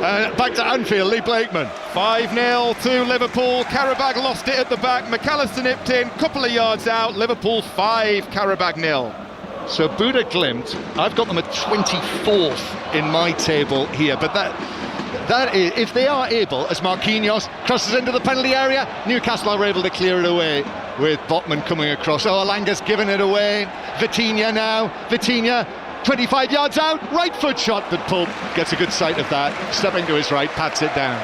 Back to Anfield, Lee Blakeman. 5-0 to Liverpool. Karabag lost it at the back. McAllister nipped in, couple of yards out. Liverpool 5, Karabag 0. So Buda Glimt, I've got them at 24th in my table here, but that is, if they are able, as Marquinhos crosses into the penalty area, Newcastle are able to clear it away with Botman coming across. Oh, Alanga's given it away. Vitinha now. Vitinha, 25 yards out, right foot shot, but Pope gets a good sight of that, stepping to his right, pats it down.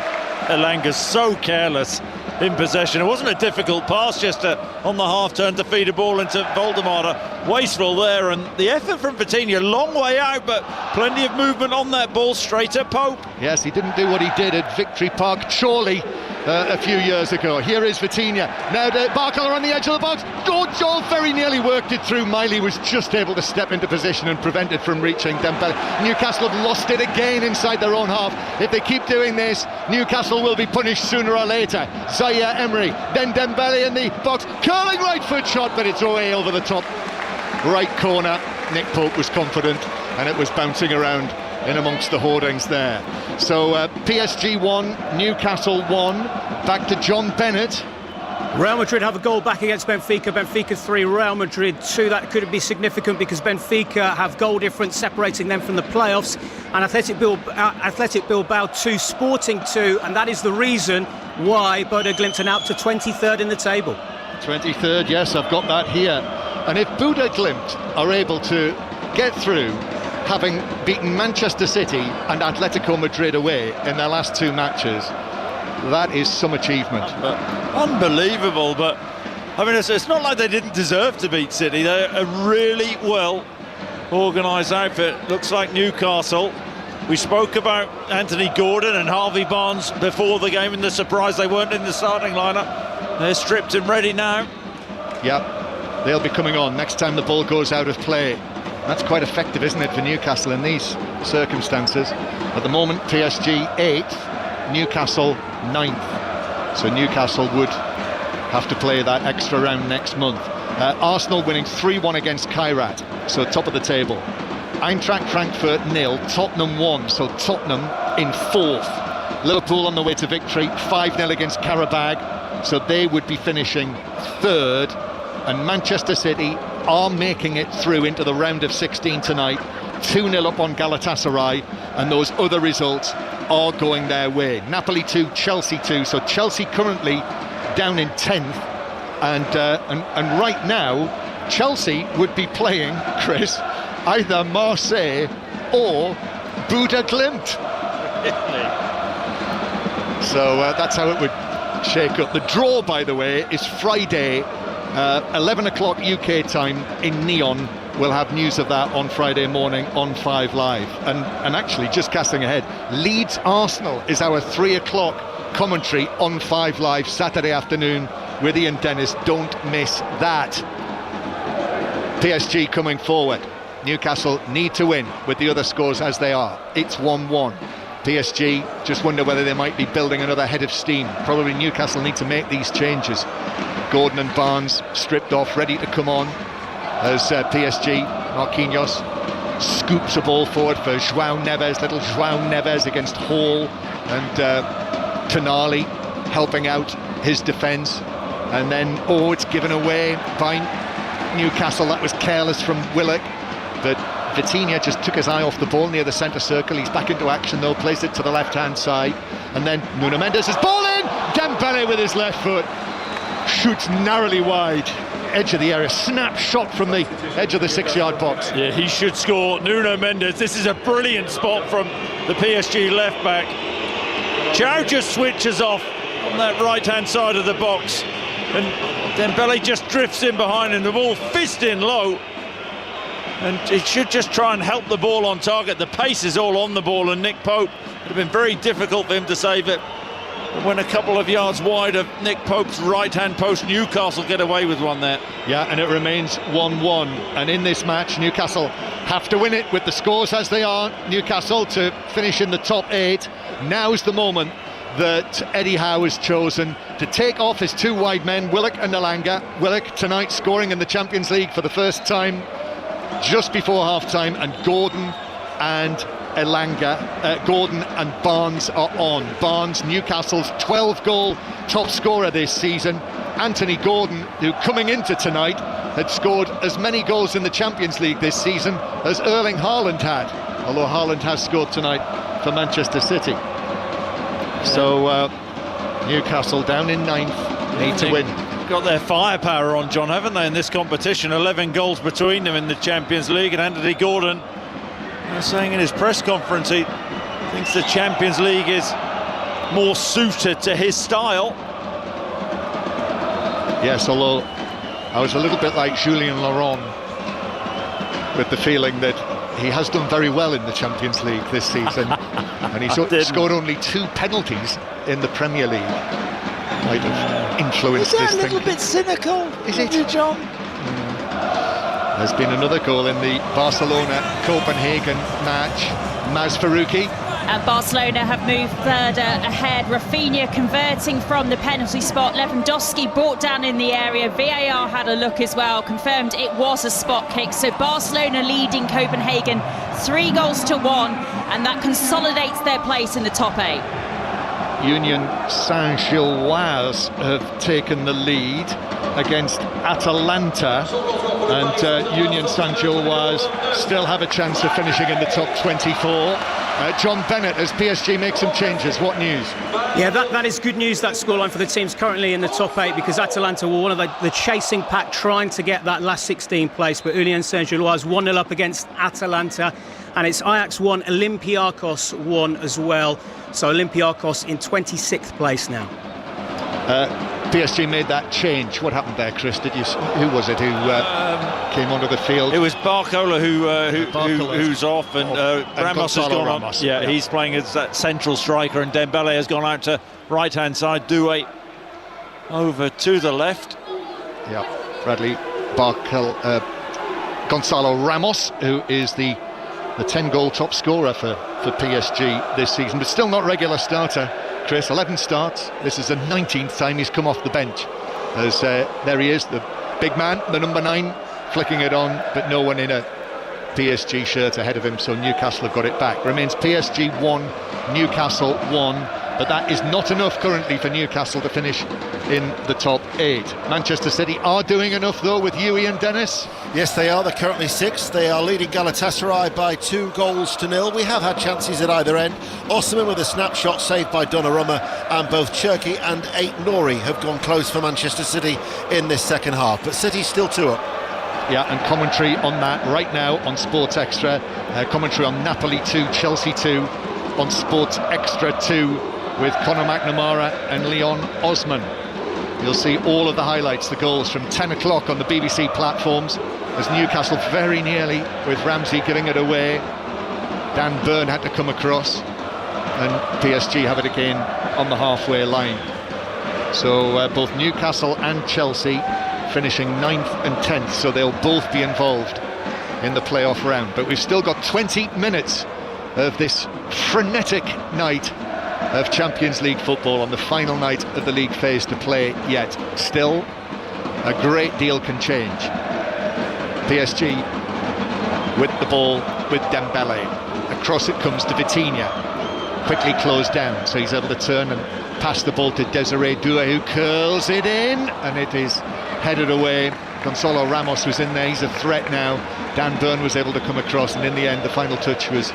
Alanga's so careless in possession. It wasn't a difficult pass, just on the half turn to feed a ball into Voldemar. Wasteful there, and the effort from Vitinha, long way out, but plenty of movement on that ball, straight at Pope. Yes, he didn't do what he did at Victory Park, Chorley, a few years ago. Here is Vitinha, now to Barkala on the edge of the box. Joel very nearly worked it through. Miley was just able to step into position and prevent it from reaching Dembele. Newcastle have lost it again inside their own half. If they keep doing this, Newcastle will be punished sooner or later. Zaire Emery, then Dembele in the box, curling right foot shot, but it's away over the top right corner. Nick Pope was confident, and it was bouncing around in amongst the hoardings there. So PSG 1, Newcastle 1. Back to John Bennett. Real Madrid have a goal back against Benfica. Benfica 3, Real Madrid 2. That could be significant because Benfica have goal difference separating them from the playoffs. And Athletic Bilbao 2, Sporting 2. And that is the reason why Bodo Glimt are now up to 23rd in the table. 23rd, yes, I've got that here. And if Bodo Glimt are able to get through, having beaten Manchester City and Atletico Madrid away in their last 2 matches, that is some achievement. Unbelievable, but I mean, it's not like they didn't deserve to beat City. They're a really well organised outfit. Looks like Newcastle We spoke about Anthony Gordon and Harvey Barnes before the game, and the surprise they weren't in the starting lineup. They're stripped and ready now. Yep, they'll be coming on next time the ball goes out of play. That's quite effective, isn't it, for Newcastle in these circumstances? At the moment, PSG 8th, Newcastle 9th. So Newcastle would have to play that extra round next month. Arsenal winning 3-1 against Kairat, so top of the table. Eintracht Frankfurt 0, Tottenham 1, so Tottenham in 4th. Liverpool on the way to victory, 5-0 against Qarabag, so they would be finishing 3rd. And Manchester City are making it through into the round of 16 tonight, 2-0 up on Galatasaray, and those other results are going their way. Napoli 2, Chelsea 2, so Chelsea currently down in 10th, and right now Chelsea would be playing, Chris, either Marseille or Buda Glimt. So that's how it would shake up. The draw, by the way, is Friday, 11 o'clock UK time in Neon. We'll have news of that on Friday morning on 5 Live. And actually, just casting ahead, Leeds Arsenal is our 3 o'clock commentary on 5 Live Saturday afternoon with Ian Dennis. Don't miss that. PSG coming forward. Newcastle need to win with the other scores as they are. It's 1-1. PSG just wonder whether they might be building another head of steam. Probably Newcastle need to make these changes. Gordon and Barnes stripped off, ready to come on as PSG, Marquinhos scoops a ball forward for João Neves, little João Neves against Hall, and Tonali helping out his defence. And then, it's given away by Newcastle. That was careless from Willock, but Vitinha just took his eye off the ball near the centre circle. He's back into action though, plays it to the left-hand side, and then Nuno Mendes is ball in! Dembele with his left foot shoots narrowly wide, edge of the area, snap shot from the edge of the 6-yard box. Yeah, he should score. Nuno Mendes, this is a brilliant spot from the PSG left back. Chow just switches off on that right-hand side of the box, and Dembele just drifts in behind him, the ball fist in low, and he should just try and help the ball on target. The pace is all on the ball, and Nick Pope, it would have been very difficult for him to save it. When a couple of yards wide of Nick Pope's right-hand post, Newcastle get away with one there. Yeah, and it remains 1-1. And in this match, Newcastle have to win it with the scores as they are. Newcastle to finish in the top 8. Now's the moment that Eddie Howe has chosen to take off his 2 wide men, Willock and Elanga. Willock tonight scoring in the Champions League for the first time just before half-time, and Gordon and Elanga, Gordon and Barnes are on. Barnes, Newcastle's 12-goal top scorer this season. Anthony Gordon, who coming into tonight had scored as many goals in the Champions League this season as Erling Haaland had, although Haaland has scored tonight for Manchester City. So Newcastle down in 9th, need to win. Got their firepower on, John, haven't they, in this competition? 11 goals between them in the Champions League, and Anthony Gordon saying in his press conference he thinks the Champions League is more suited to his style. Yes, although I was a little bit like Julien Laurent with the feeling that he has done very well in the Champions League this season, and he scored only 2 penalties in the Premier League. Might have influenced this thinking. Is that a little bit cynical, is it, John? There's been another goal in the Barcelona-Copenhagen match. Maz Farouki. And Barcelona have moved further ahead. Rafinha converting from the penalty spot. Lewandowski brought down in the area. VAR had a look as well, confirmed it was a spot kick. So Barcelona leading Copenhagen 3-1, and that consolidates their place in the top 8. Union Saint-Gilloise have taken the lead against Atalanta, and Union Saint-Gilloise still have a chance of finishing in the top 24. John Bennett, as PSG make some changes, what news? Yeah, that is good news, that scoreline for the teams currently in the top 8, because Atalanta were one of the chasing pack trying to get that last 16 place, but Union Saint-Gilloise 1-0 up against Atalanta, and it's Ajax 1, Olympiacos 1 as well. So Olympiacos in 26th place now. PSG made that change. What happened there, Chris? Who was it who came onto the field? It was Barcola who's off, and Ramos has gone on. Yeah, he's playing as that central striker, and Dembele has gone out to right-hand side. Doué over to the left. Yeah, Bradley Gonzalo Ramos, who is the 10-goal top scorer for PSG this season, but still not regular starter. Chris, 11 starts. This is the 19th time he's come off the bench. As there he is, the big man, the number 9, flicking it on, but no one in a PSG shirt ahead of him, so Newcastle have got it back. Remains PSG 1, Newcastle 1, but that is not enough currently for Newcastle to finish in the top 8. Manchester City are doing enough though with Yui and Dennis. Yes, they are. They're currently 6th. They are leading Galatasaray by 2-0. We have had chances at either end. Osman with a snapshot saved by Donnarumma, and both Cherki and Aït-Nouri have gone close for Manchester City in this second half, but City's still 2 up. Yeah, and commentary on that right now on Sports Extra. Commentary on Napoli 2, Chelsea 2 on Sports Extra 2 with Conor McNamara and Leon Osman. You'll see all of the highlights, the goals from 10 o'clock on the BBC platforms, as Newcastle very nearly, with Ramsey giving it away. Dan Burn had to come across, and PSG have it again on the halfway line. So both Newcastle and Chelsea finishing 9th and 10th, so they'll both be involved in the playoff round. But we've still got 20 minutes of this frenetic night of Champions League football on the final night of the league phase to play yet. Still, a great deal can change. PSG with the ball with Dembele. Across it comes to Vitinha. Quickly closed down, so he's able to turn and pass the ball to Desiré Doué, who curls it in, and it is headed away. Gonzalo Ramos was in there, he's a threat now. Dan Burn was able to come across, and in the end the final touch was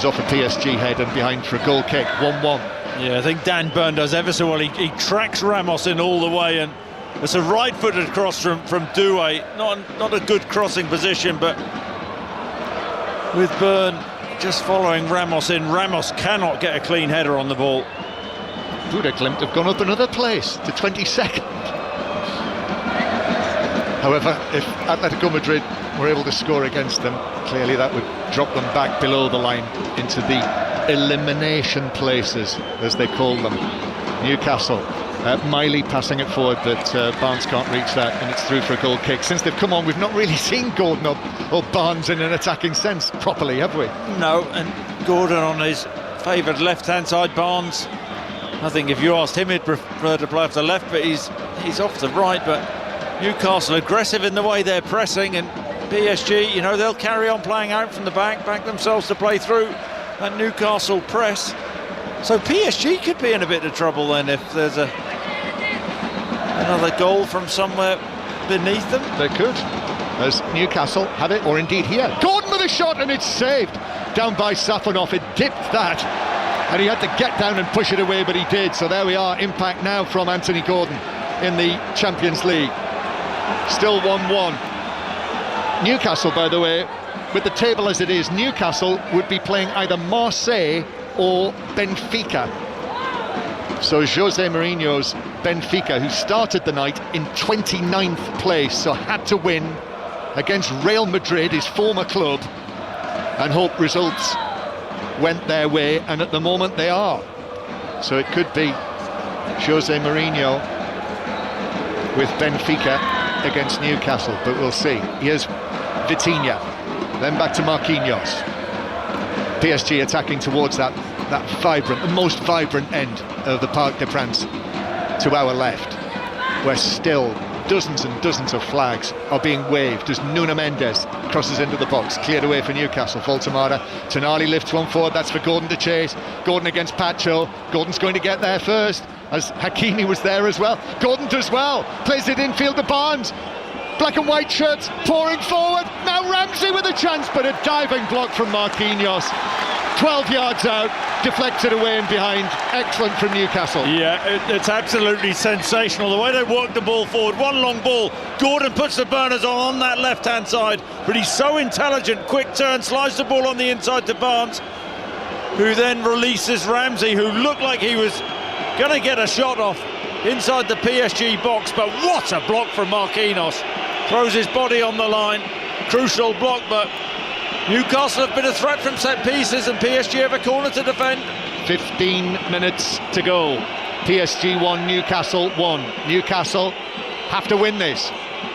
off a PSG head and behind for a goal kick. 1-1. Yeah, I think Dan Burn does ever so well. He tracks Ramos in all the way, and it's a right-footed cross from Doué. Not a good crossing position, but with Burn just following Ramos in, Ramos cannot get a clean header on the ball. Buda Glimt have gone up another place to 22nd. However, if Atletico Madrid were able to score against them, clearly that would drop them back below the line into the elimination places, as they call them. Newcastle, Miley passing it forward, but Barnes can't reach that, and it's through for a goal kick. Since they've come on, we've not really seen Gordon or Barnes in an attacking sense properly, have we? No, and Gordon on his favoured left-hand side. Barnes, I think if you asked him, he'd prefer to play off the left, but he's off the right. But Newcastle aggressive in the way they're pressing, and PSG, you know, they'll carry on playing out from the back themselves to play through that Newcastle press. So PSG could be in a bit of trouble then if there's another goal from somewhere beneath them. They could, as Newcastle have it, or indeed here. Gordon with a shot, and it's saved down by Safonov. It dipped that, and he had to get down and push it away, but he did. So there we are, impact now from Anthony Gordon in the Champions League. Still 1-1. Newcastle, by the way, with the table as it is, Newcastle would be playing either Marseille or Benfica. So Jose Mourinho's Benfica, who started the night in 29th place, so had to win against Real Madrid, his former club, and hope results went their way, and at the moment they are. So it could be Jose Mourinho with Benfica against Newcastle, but we'll see. Here's Vitinha, then back to Marquinhos. PSG attacking towards that vibrant, the most vibrant end of the Parc des Princes to our left, where still dozens and dozens of flags are being waved as Nuno Mendes crosses into the box, cleared away for Newcastle. Voltemada, Tonali lifts one forward, that's for Gordon to chase. Gordon against Pacho, Gordon's going to get there first, as Hakimi was there as well. Gordon does well, plays it infield to Barnes. Black and white shirts pouring forward. Now Ramsey with a chance, but a diving block from Marquinhos. 12 yards out, deflected away and behind. Excellent from Newcastle. Yeah, it's absolutely sensational the way they work the ball forward. One long ball. Gordon puts the burners on that left-hand side, but he's so intelligent. Quick turn, slides the ball on the inside to Barnes, who then releases Ramsey, who looked like he was going to get a shot off inside the PSG box, but what a block from Marquinhos. Throws his body on the line. Crucial block, but Newcastle have been a threat from set pieces and PSG have a corner to defend. 15 minutes to go. PSG 1, Newcastle 1. Newcastle have to win this.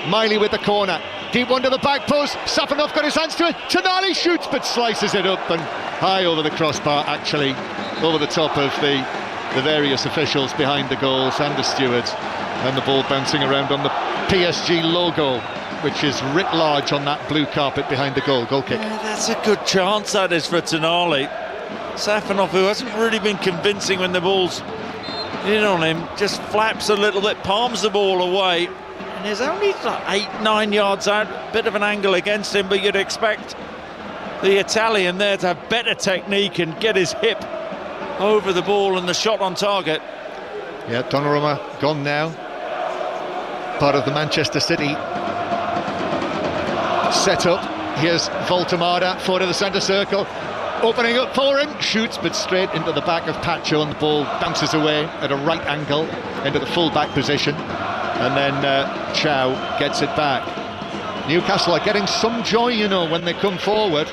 Miley with the corner. Deep one to the back post. Safanov got his hands to it. Tonali shoots but slices it up and high over the crossbar, actually over the top of the various officials behind the goals and the stewards, and the ball bouncing around on the PSG logo, which is writ large on that blue carpet behind the goal kick. Yeah, that's a good chance, that is, for Tonali. Safanov, who hasn't really been convincing when the ball's in on him, just flaps a little bit, palms the ball away, and there's only like 8-9 yards out, a bit of an angle against him, but you'd expect the Italian there to have better technique and get his hip over the ball and the shot on target. Yeah, Donnarumma gone now, part of the Manchester City set up. Here's Voltemada, forward of the centre circle, opening up for him, shoots but straight into the back of Pacho, and the ball bounces away at a right angle into the full-back position, and then Chow gets it back. Newcastle are getting some joy, you know, when they come forward.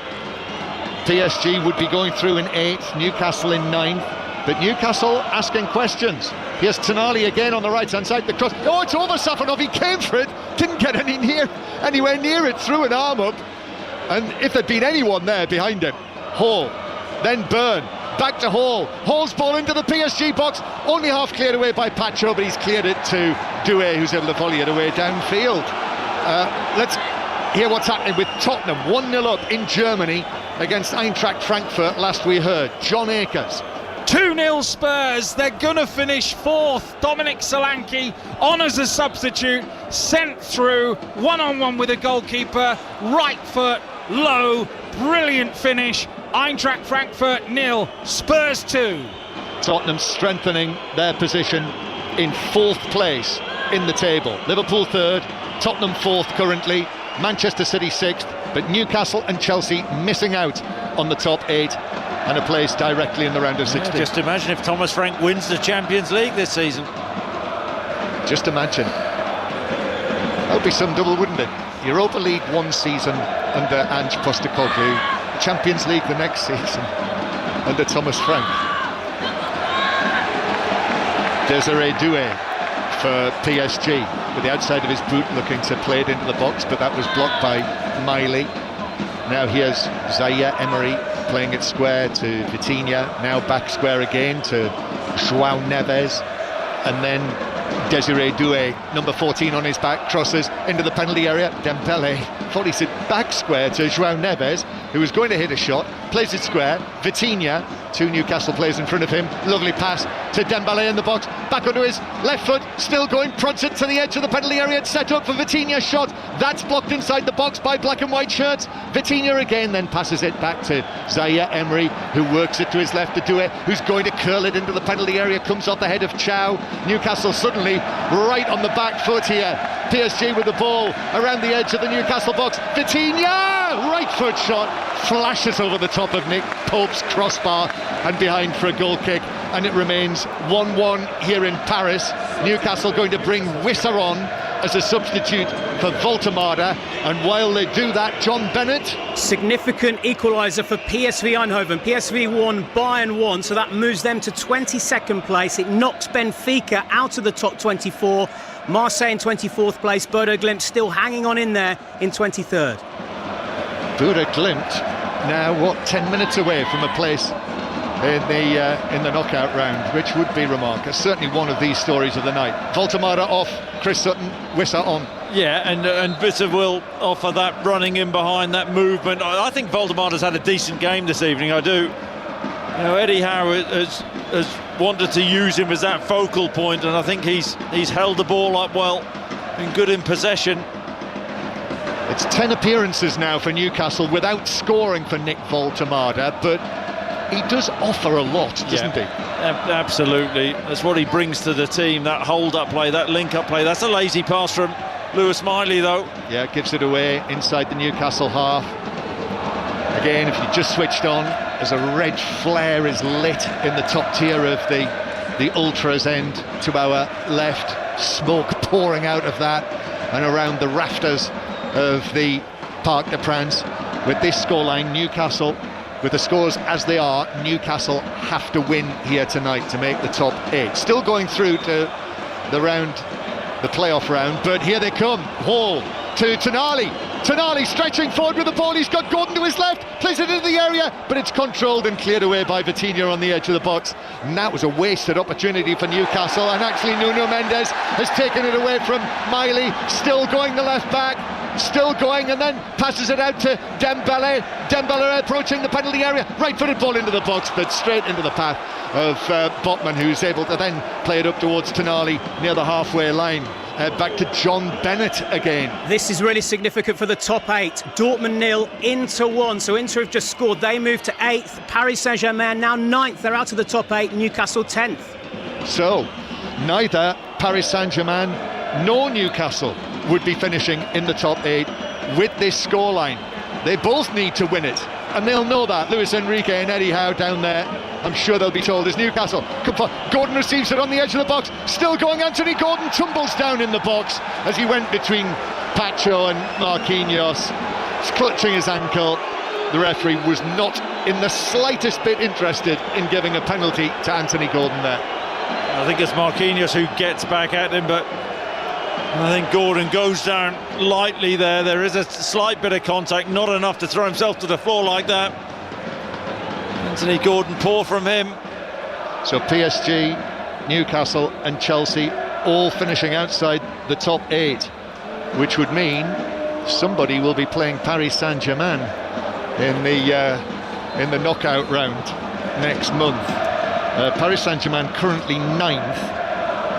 PSG would be going through in 8th, Newcastle in 9th, but Newcastle asking questions. Here's Tonali again on the right-hand side, the cross. Oh, it's over Safanov, he came for it, didn't get anywhere near it, threw an arm up, and if there'd been anyone there behind him, Hall, then Byrne, back to Hall. Hall's ball into the PSG box, only half cleared away by Pacho, but he's cleared it to Doué, who's able to volley it away downfield. Let's hear what's happening with Tottenham, 1-0 up in Germany against Eintracht Frankfurt. Last we heard, John Akers. 2-0 Spurs, they're going to finish 4th. Dominic Solanke on as a substitute, sent through, one-on-one with a goalkeeper, right foot, low, brilliant finish. Eintracht Frankfurt 0, Spurs 2. Tottenham strengthening their position in 4th place in the table. Liverpool 3rd, Tottenham 4th currently, Manchester City 6th, but Newcastle and Chelsea missing out on the top 8 and a place directly in the round of 16. Just imagine if Thomas Frank wins the Champions League this season. Just imagine. That would be some double, wouldn't it? Europa League one season under Ange Postecoglou, Champions League the next season under Thomas Frank. Desiree Doué for PSG, with the outside of his boot looking to play it into the box, but that was blocked by Miley. Now here's Zaire Emery playing it square to Vitinha, now back square again to João Neves, and then Desiree Doué, number 14 on his back, crosses into the penalty area. Dembele volleys it back square to João Neves, who was going to hit a shot, plays it square. Vitinha, 2 Newcastle players in front of him, lovely pass to Dembele in the box, back onto his left foot, still going, prods it to the edge of the penalty area. It's set up for Vitinha's shot, that's blocked inside the box by black and white shirts. Vitinha again then passes it back to Zaire Emery, who works it to his left to Doué, who's going to curl it into the penalty area, comes off the head of Chow. Newcastle suddenly right on the back foot here. PSG with the ball around the edge of the Newcastle box. Vitinha, right foot shot, flashes over the top of Nick Pope's crossbar and behind for a goal kick, and it remains 1-1 here in Paris. Newcastle going to bring Wissa on as a substitute for Voltemada, and while they do that, John Bennett. Significant equaliser for PSV Eindhoven. PSV won, Bayern won, so that moves them to 22nd place. It knocks Benfica out of the top 24. Marseille in 24th place. Bodo Glimt still hanging on in there in 23rd. Bodo Glimt now 10 minutes away from a place in the knockout round, which would be remarkable. Certainly one of these stories of the night. Voltemada off, Chris Sutton, Wissa on. Yeah, and Wissa will offer that running in behind, that movement. I think Voltemada's had a decent game this evening, I do. You know, Eddie Howe has wanted to use him as that focal point, and I think he's held the ball up well, been good in possession. It's 10 appearances now for Newcastle without scoring for Nick Voltemada, but he does offer a lot, doesn't he? Absolutely. That's what he brings to the team, that hold-up play, that link-up play. That's a lazy pass from Lewis Miley, though. Yeah, gives it away inside the Newcastle half. Again, if you just switched on, as a red flare is lit in the top tier of the the Ultras end to our left, smoke pouring out of that and around the rafters of the Parc des Princes. With this scoreline, Newcastle, with the scores as they are, Newcastle have to win here tonight to make the top 8. Still going through to the playoff round, but here they come. Hall to Tonali. Tonali stretching forward with the ball. He's got Gordon to his left, plays it into the area, but it's controlled and cleared away by Vitinha on the edge of the box. And that was a wasted opportunity for Newcastle. And actually, Nuno Mendes has taken it away from Miley. Still going the left back. Still going, and then passes it out to Dembele. Dembele approaching the penalty area, right-footed ball into the box, but straight into the path of Botman, who's able to then play it up towards Tonali near the halfway line. Back to John Bennett again. This is really significant for the top 8. Dortmund 0, Inter 1. So Inter have just scored. They move to 8th. Paris Saint-Germain now 9th. They're out of the top 8. Newcastle 10th. So neither Paris Saint-Germain nor Newcastle would be finishing in the top 8 with this scoreline. They both need to win it, and they'll know that. Luis Enrique and Eddie Howe down there, I'm sure they'll be told, as Newcastle. Gordon receives it on the edge of the box, still going. Anthony Gordon tumbles down in the box as he went between Pacho and Marquinhos. He's clutching his ankle. The referee was not in the slightest bit interested in giving a penalty to Anthony Gordon there. I think it's Marquinhos who gets back at him, but I think Gordon goes down lightly there. There is a slight bit of contact, not enough to throw himself to the floor like that. Anthony Gordon, poor from him. So PSG, Newcastle and Chelsea all finishing outside the top 8, which would mean somebody will be playing Paris Saint-Germain in the knockout round next month. Paris Saint-Germain currently 9th.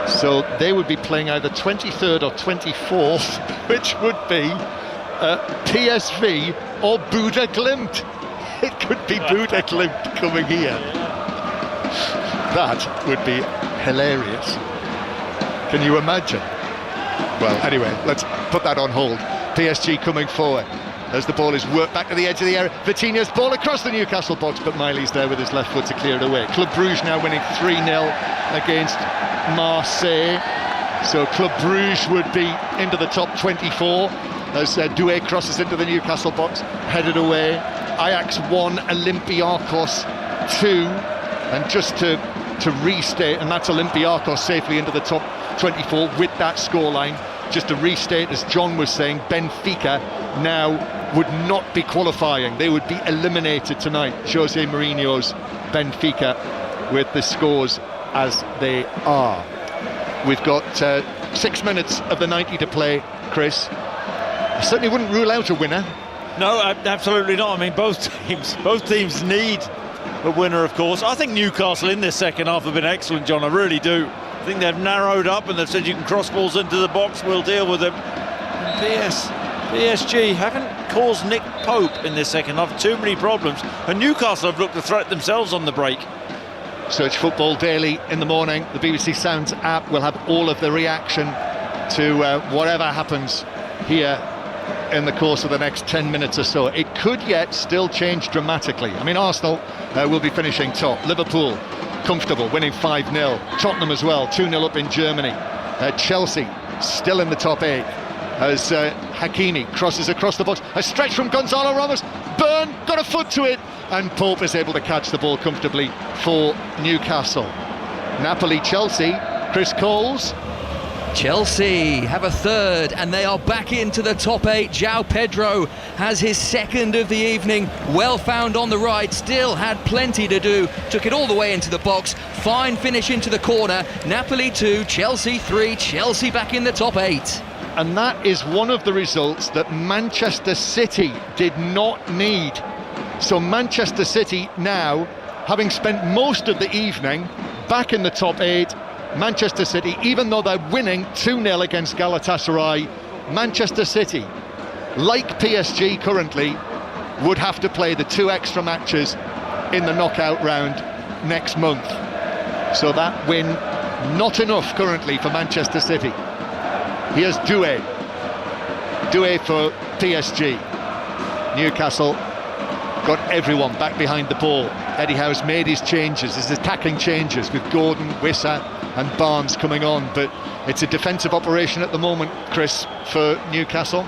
So they would be playing either 23rd or 24th, which would be PSV or Buda Glimt. It could be Buda Glimt coming here. That would be hilarious. Can you imagine? Well, anyway, let's put that on hold. PSG coming forward as the ball is worked back to the edge of the area. Vitinha's ball across the Newcastle box, but Miley's there with his left foot to clear it away. Club Brugge now winning 3-0 against Marseille. So Club Brugge would be into the top 24 as Doué crosses into the Newcastle box, headed away. Ajax 1, Olympiacos 2, and just to restate, and that's Olympiacos safely into the top 24 with that scoreline. Just to restate, as John was saying, Benfica now would not be qualifying. They would be eliminated tonight. Jose Mourinho's Benfica with the scores as they are. We've got 6 minutes of the 90 to play, Chris. I certainly wouldn't rule out a winner. No, absolutely not. I mean, both teams need a winner, of course. I think Newcastle in this second half have been excellent, John. I really do. I think they've narrowed up and they've said you can cross balls into the box, we'll deal with them. PSG haven't caused Nick Pope in this second half too many problems, and Newcastle have looked to threat themselves on the break. Search Football Daily in the morning. The BBC Sounds app will have all of the reaction to whatever happens here in the course of the next 10 minutes or so. It could yet still change dramatically. I mean, Arsenal will be finishing top. Liverpool comfortable, winning 5-0. Tottenham as well, 2-0 up in Germany. Chelsea still in the top 8 as Hakimi crosses across the box. A stretch from Gonzalo Ramos. Byrne got a foot to it, and Pope is able to catch the ball comfortably for Newcastle. Napoli-Chelsea, Chris Coles. Chelsea have a third and they are back into the top 8. João Pedro has his second of the evening, well found on the right, still had plenty to do, took it all the way into the box, fine finish into the corner. Napoli 2, Chelsea 3, Chelsea back in the top 8. And that is one of the results that Manchester City did not need. So Manchester City now, having spent most of the evening back in the top 8, Manchester City, even though they're winning 2-0 against Galatasaray, Manchester City, like PSG currently, would have to play the 2 extra matches in the knockout round next month. So that win, not enough currently for Manchester City. Here's Doué for PSG. Newcastle got everyone back behind the ball. Eddie Howe's made his changes, his attacking changes, with Gordon, Wissa and Barnes coming on, but it's a defensive operation at the moment, Chris, for Newcastle,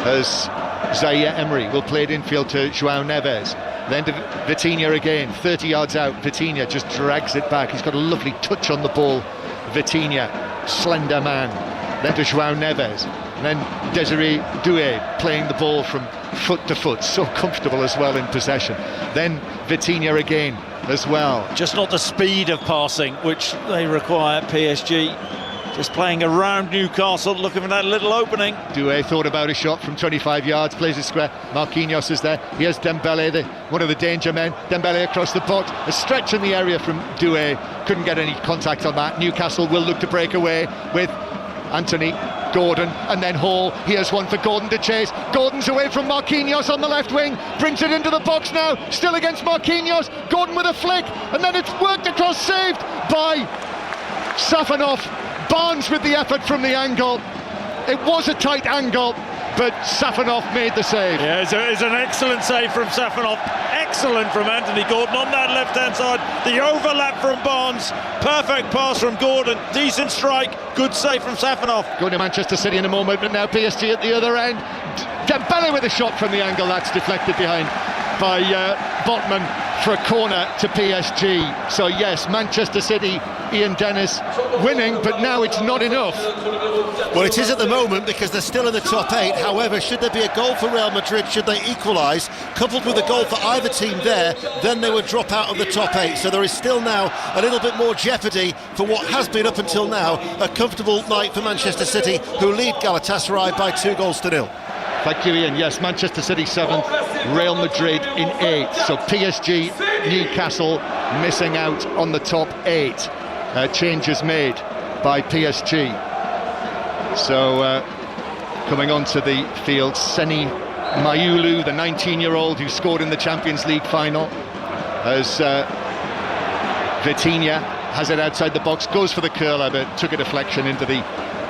as Zaire Emery will play it infield to João Neves, then to Vitinha again, 30 yards out. Vitinha just drags it back. He's got a lovely touch on the ball, Vitinha, slender man. Then to João Neves, and then Desiree Doué playing the ball from foot to foot, so comfortable as well in possession. Then Vitinha again as well. Just not the speed of passing which they require, PSG. Just playing around Newcastle, looking for that little opening. Doué thought about a shot from 25 yards, plays it square. Marquinhos is there. Here's Dembele, one of the danger men. Dembele across the box, a stretch in the area from Doué. Couldn't get any contact on that. Newcastle will look to break away with Anthony Gordon and then Hall. Here's one for Gordon to chase. Gordon's away from Marquinhos on the left wing, brings it into the box now, still against Marquinhos. Gordon with a flick, and then it's worked across, saved by Safanov. Barnes with the effort from the angle. It was a tight angle, but Safanov made the save. Yeah, it's an excellent save from Safanov. Excellent from Anthony Gordon on that left-hand side. The overlap from Barnes. Perfect pass from Gordon. Decent strike. Good save from Safanov. Going to Manchester City in a moment, but now PSG at the other end. Dembele with a shot from the angle. That's deflected behind by Botman for a corner to PSG. So yes, Manchester City, Ian Dennis winning, but now it's not enough. Well, it is at the moment because they're still in the top 8. However, should there be a goal for Real Madrid, should they equalise, coupled with a goal for either team there, then they would drop out of the top 8. So there is still now a little bit more jeopardy for what has been up until now a comfortable night for Manchester City, who lead Galatasaray by 2-0. Thank you, Ian. Yes, Manchester City 7th, Real Madrid in 8th. So PSG, Newcastle missing out on the top 8. Changes made by PSG. So coming onto the field, Seni Mayulu, the 19-year-old who scored in the Champions League final, as Vitinha has it outside the box, goes for the curler, but took a deflection into the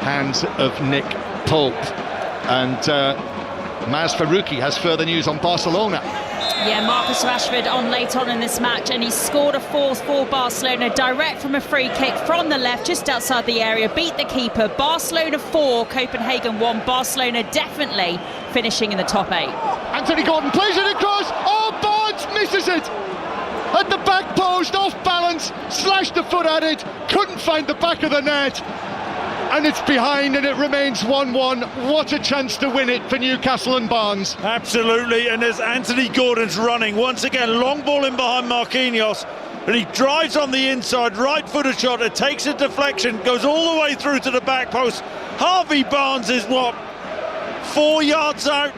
hands of Nick Pope. And Maz Farouki has further news on Barcelona. Yeah, Marcus Rashford on late on in this match, and he scored a fourth for Barcelona direct from a free kick from the left just outside the area, beat the keeper. Barcelona 4, Copenhagen 1. Barcelona definitely finishing in the top 8. Anthony Gordon plays it across. Oh, Barnes misses it at the back post, off balance, slashed the foot at it, couldn't find the back of the net. And it's behind, and it remains 1-1. What a chance to win it for Newcastle and Barnes. Absolutely, and as Anthony Gordon's running, once again, long ball in behind Marquinhos, and he drives on the inside, right-footed shot, it takes a deflection, goes all the way through to the back post. Harvey Barnes is, 4 yards out?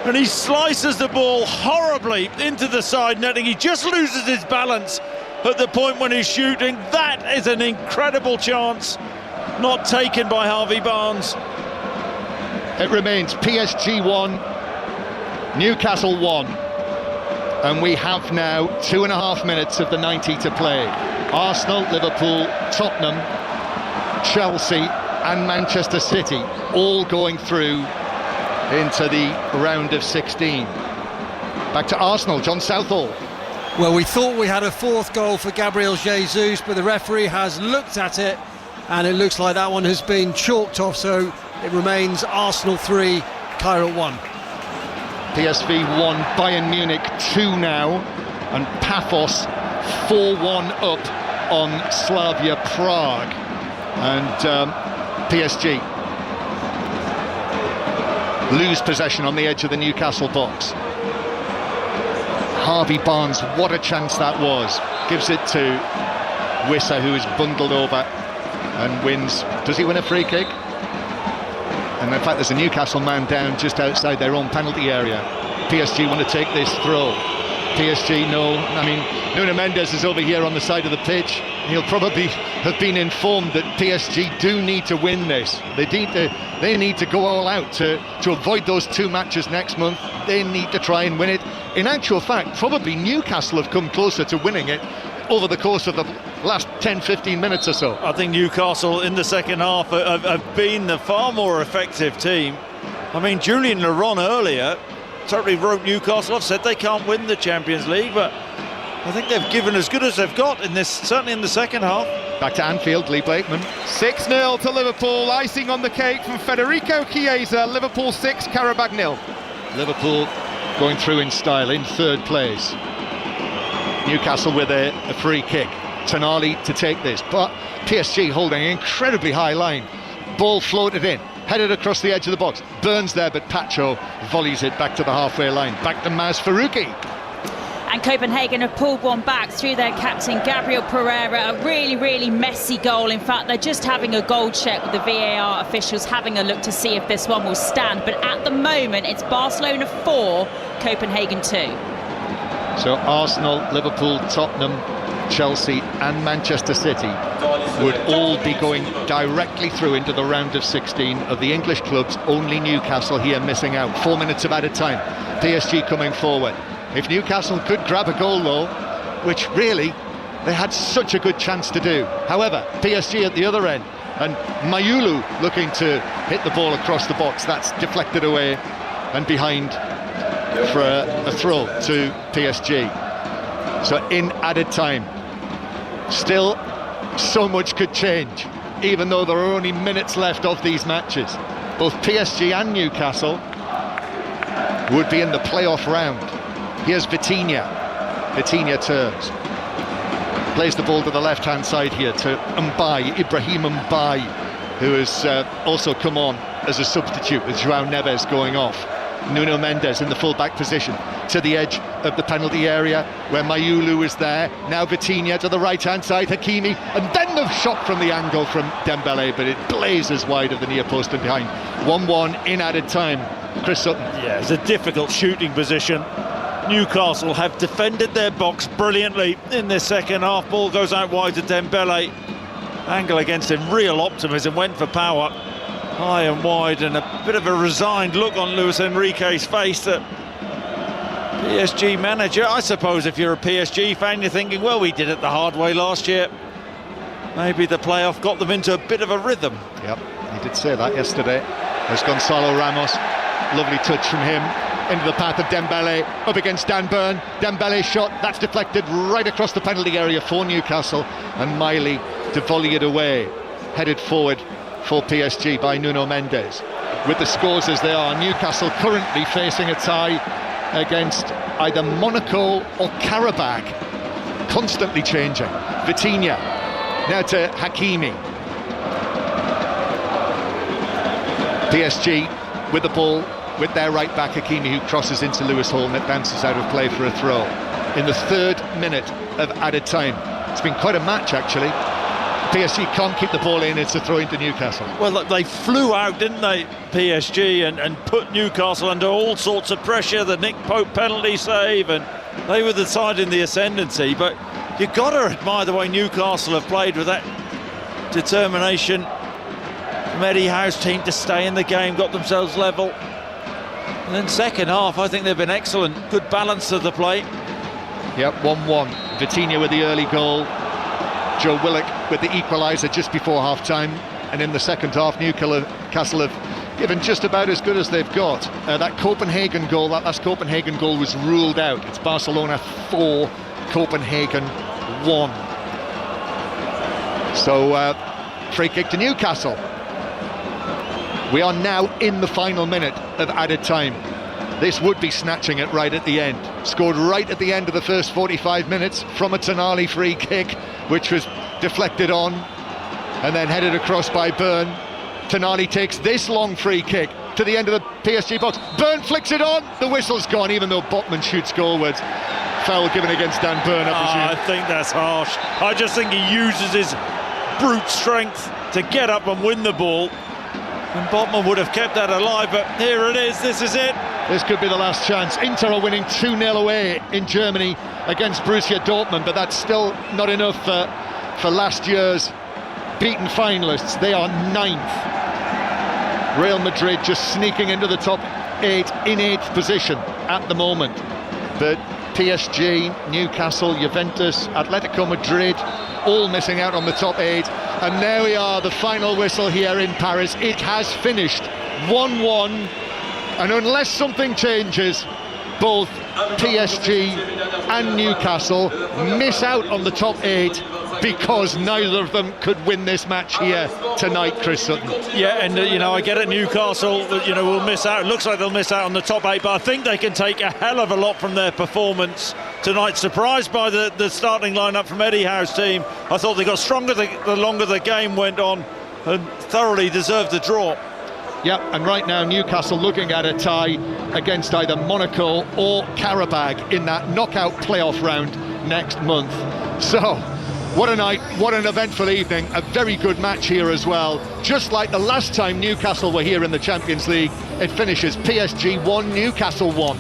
And he slices the ball horribly into the side netting. He just loses his balance at the point when he's shooting. That is an incredible chance. Not taken by Harvey Barnes. It remains PSG 1, Newcastle 1, and we have now 2.5 minutes of the 90 to play. Arsenal, Liverpool, Tottenham, Chelsea and Manchester City all going through into the round of 16. Back to Arsenal, John Southall. Well, we thought we had a fourth goal for Gabriel Jesus, but the referee has looked at it and it looks like that one has been chalked off, so it remains Arsenal 3, Cairo 1. PSV 1, Bayern Munich 2 now, and Paphos 4-1 up on Slavia Prague. And PSG lose possession on the edge of the Newcastle box. Harvey Barnes, what a chance that was. Gives it to Wissa, who is bundled over and wins. Does he win a free kick? And in fact, there's a Newcastle man down just outside their own penalty area. PSG want to take this throw. PSG, no. I mean, Nuno Mendes is over here on the side of the pitch. He'll probably have been informed that PSG do need to win this. They need to go all out to avoid those 2 matches next month. They need to try and win it. In actual fact, probably Newcastle have come closer to winning it over the course of the last 10-15 minutes or so. I think Newcastle in the second half have been the far more effective team. I mean, Julian Laurent earlier totally wrote Newcastle. I've said they can't win the Champions League, but I think they've given as good as they've got in this, certainly in the second half. Back to Anfield, Lee Blakeman. 6-0 to Liverpool, icing on the cake from Federico Chiesa. Liverpool 6, Qarabağ 0. Liverpool going through in style in third place. Newcastle with a free kick. Tonali to take this, but PSG holding an incredibly high line. Ball floated in, headed across the edge of the box. Burns there, but Pacho volleys it back to the halfway line. Back to Maz Farouki. And Copenhagen have pulled one back through their captain Gabriel Pereira. A really, really messy goal. In fact, they're just having a goal check with the VAR officials, having a look to see if this one will stand. But at the moment, it's Barcelona 4, Copenhagen 2. So Arsenal, Liverpool, Tottenham, Chelsea and Manchester City would all be going directly through into the round of 16 of the English clubs. Only Newcastle here missing out. 4 minutes of added time. PSG coming forward. If Newcastle could grab a goal though, which really they had such a good chance to do. However, PSG at the other end, and Mayulu looking to hit the ball across the box. That's deflected away and behind for a throw to PSG. So in added time, still so much could change, even though there are only minutes left of these matches. Both PSG and Newcastle would be in the playoff round. Here's Vitinha. Vitinha turns, plays the ball to the left-hand side here to Ibrahim Mbaye, who has also come on as a substitute with João Neves going off. Nuno Mendes in the full-back position to the edge of the penalty area where Mayulu is there. Now Vitinha to the right-hand side, Hakimi, and then the shot from the angle from Dembele, but it blazes wide of the near post and behind. 1-1 in added time. Chris Sutton. Yeah, it's a difficult shooting position. Newcastle have defended their box brilliantly in this second half. Ball goes out wide to Dembele. Angle against him, real optimism, went for power. High and wide, and a bit of a resigned look on Luis Enrique's face. The PSG manager, I suppose if you're a PSG fan, you're thinking, well, we did it the hard way last year. Maybe the playoff got them into a bit of a rhythm. Yep, he did say that yesterday. There's Gonzalo Ramos, lovely touch from him into the path of Dembele, up against Dan Burn. Dembele shot, that's deflected right across the penalty area for Newcastle, and Miley to volley it away, headed forward for PSG by Nuno Mendes. With the scores as they are, Newcastle currently facing a tie against either Monaco or Qarabağ, constantly changing. Vitinha now to Hakimi. PSG with the ball with their right back Hakimi, who crosses into Lewis Hall, and it bounces out of play for a throw. In the 3rd minute of added time, it's been quite a match actually. PSG can't keep the ball in, it's a throw into Newcastle. Well, look, they flew out, didn't they, PSG, and put Newcastle under all sorts of pressure. The Nick Pope penalty save, and they were the side in the ascendancy. But you've got to admire the way Newcastle have played with that determination from Eddie Howe's team to stay in the game, got themselves level. And then second half, I think they've been excellent. Good balance of the play. Yep, 1-1. Vitinha with the early goal. Joe Willock with the equaliser just before half-time. And in the second half, Newcastle have given just about as good as they've got. That Copenhagen goal, that last Copenhagen goal was ruled out. It's Barcelona 4, Copenhagen 1. So, free kick to Newcastle. We are now in the final minute of added time. This would be snatching it right at the end. Scored right at the end of the first 45 minutes from a Tonali free kick, which was deflected on and then headed across by Burn. Tonali takes this long free kick to the end of the PSG box. Burn flicks it on, the whistle's gone, even though Botman shoots goalwards. Foul given against Dan Burn, I presume. I think that's harsh. I just think he uses his brute strength to get up and win the ball. And Botman would have kept that alive, but here it is, this is it. This could be the last chance. Inter are winning 2-0 away in Germany against Borussia Dortmund, but that's still not enough for last year's beaten finalists. They are 9th. Real Madrid just sneaking into the top 8 in 8th position at the moment. But PSG, Newcastle, Juventus, Atletico Madrid, all missing out on the top 8. And there we are, the final whistle here in Paris. It has finished 1-1. And unless something changes, both PSG and Newcastle miss out on the top 8 because neither of them could win this match here tonight, Chris Sutton. Yeah, and I get it, Newcastle, will miss out. It looks like they'll miss out on the top 8, but I think they can take a hell of a lot from their performance tonight. Surprised by the starting lineup from Eddie Howe's team. I thought they got stronger the longer the game went on, and thoroughly deserved the draw. Yep, and right now Newcastle looking at a tie against either Monaco or Qarabag in that knockout playoff round next month. So, what a night, what an eventful evening, a very good match here as well. Just like the last time Newcastle were here in the Champions League, it finishes PSG 1, Newcastle 1.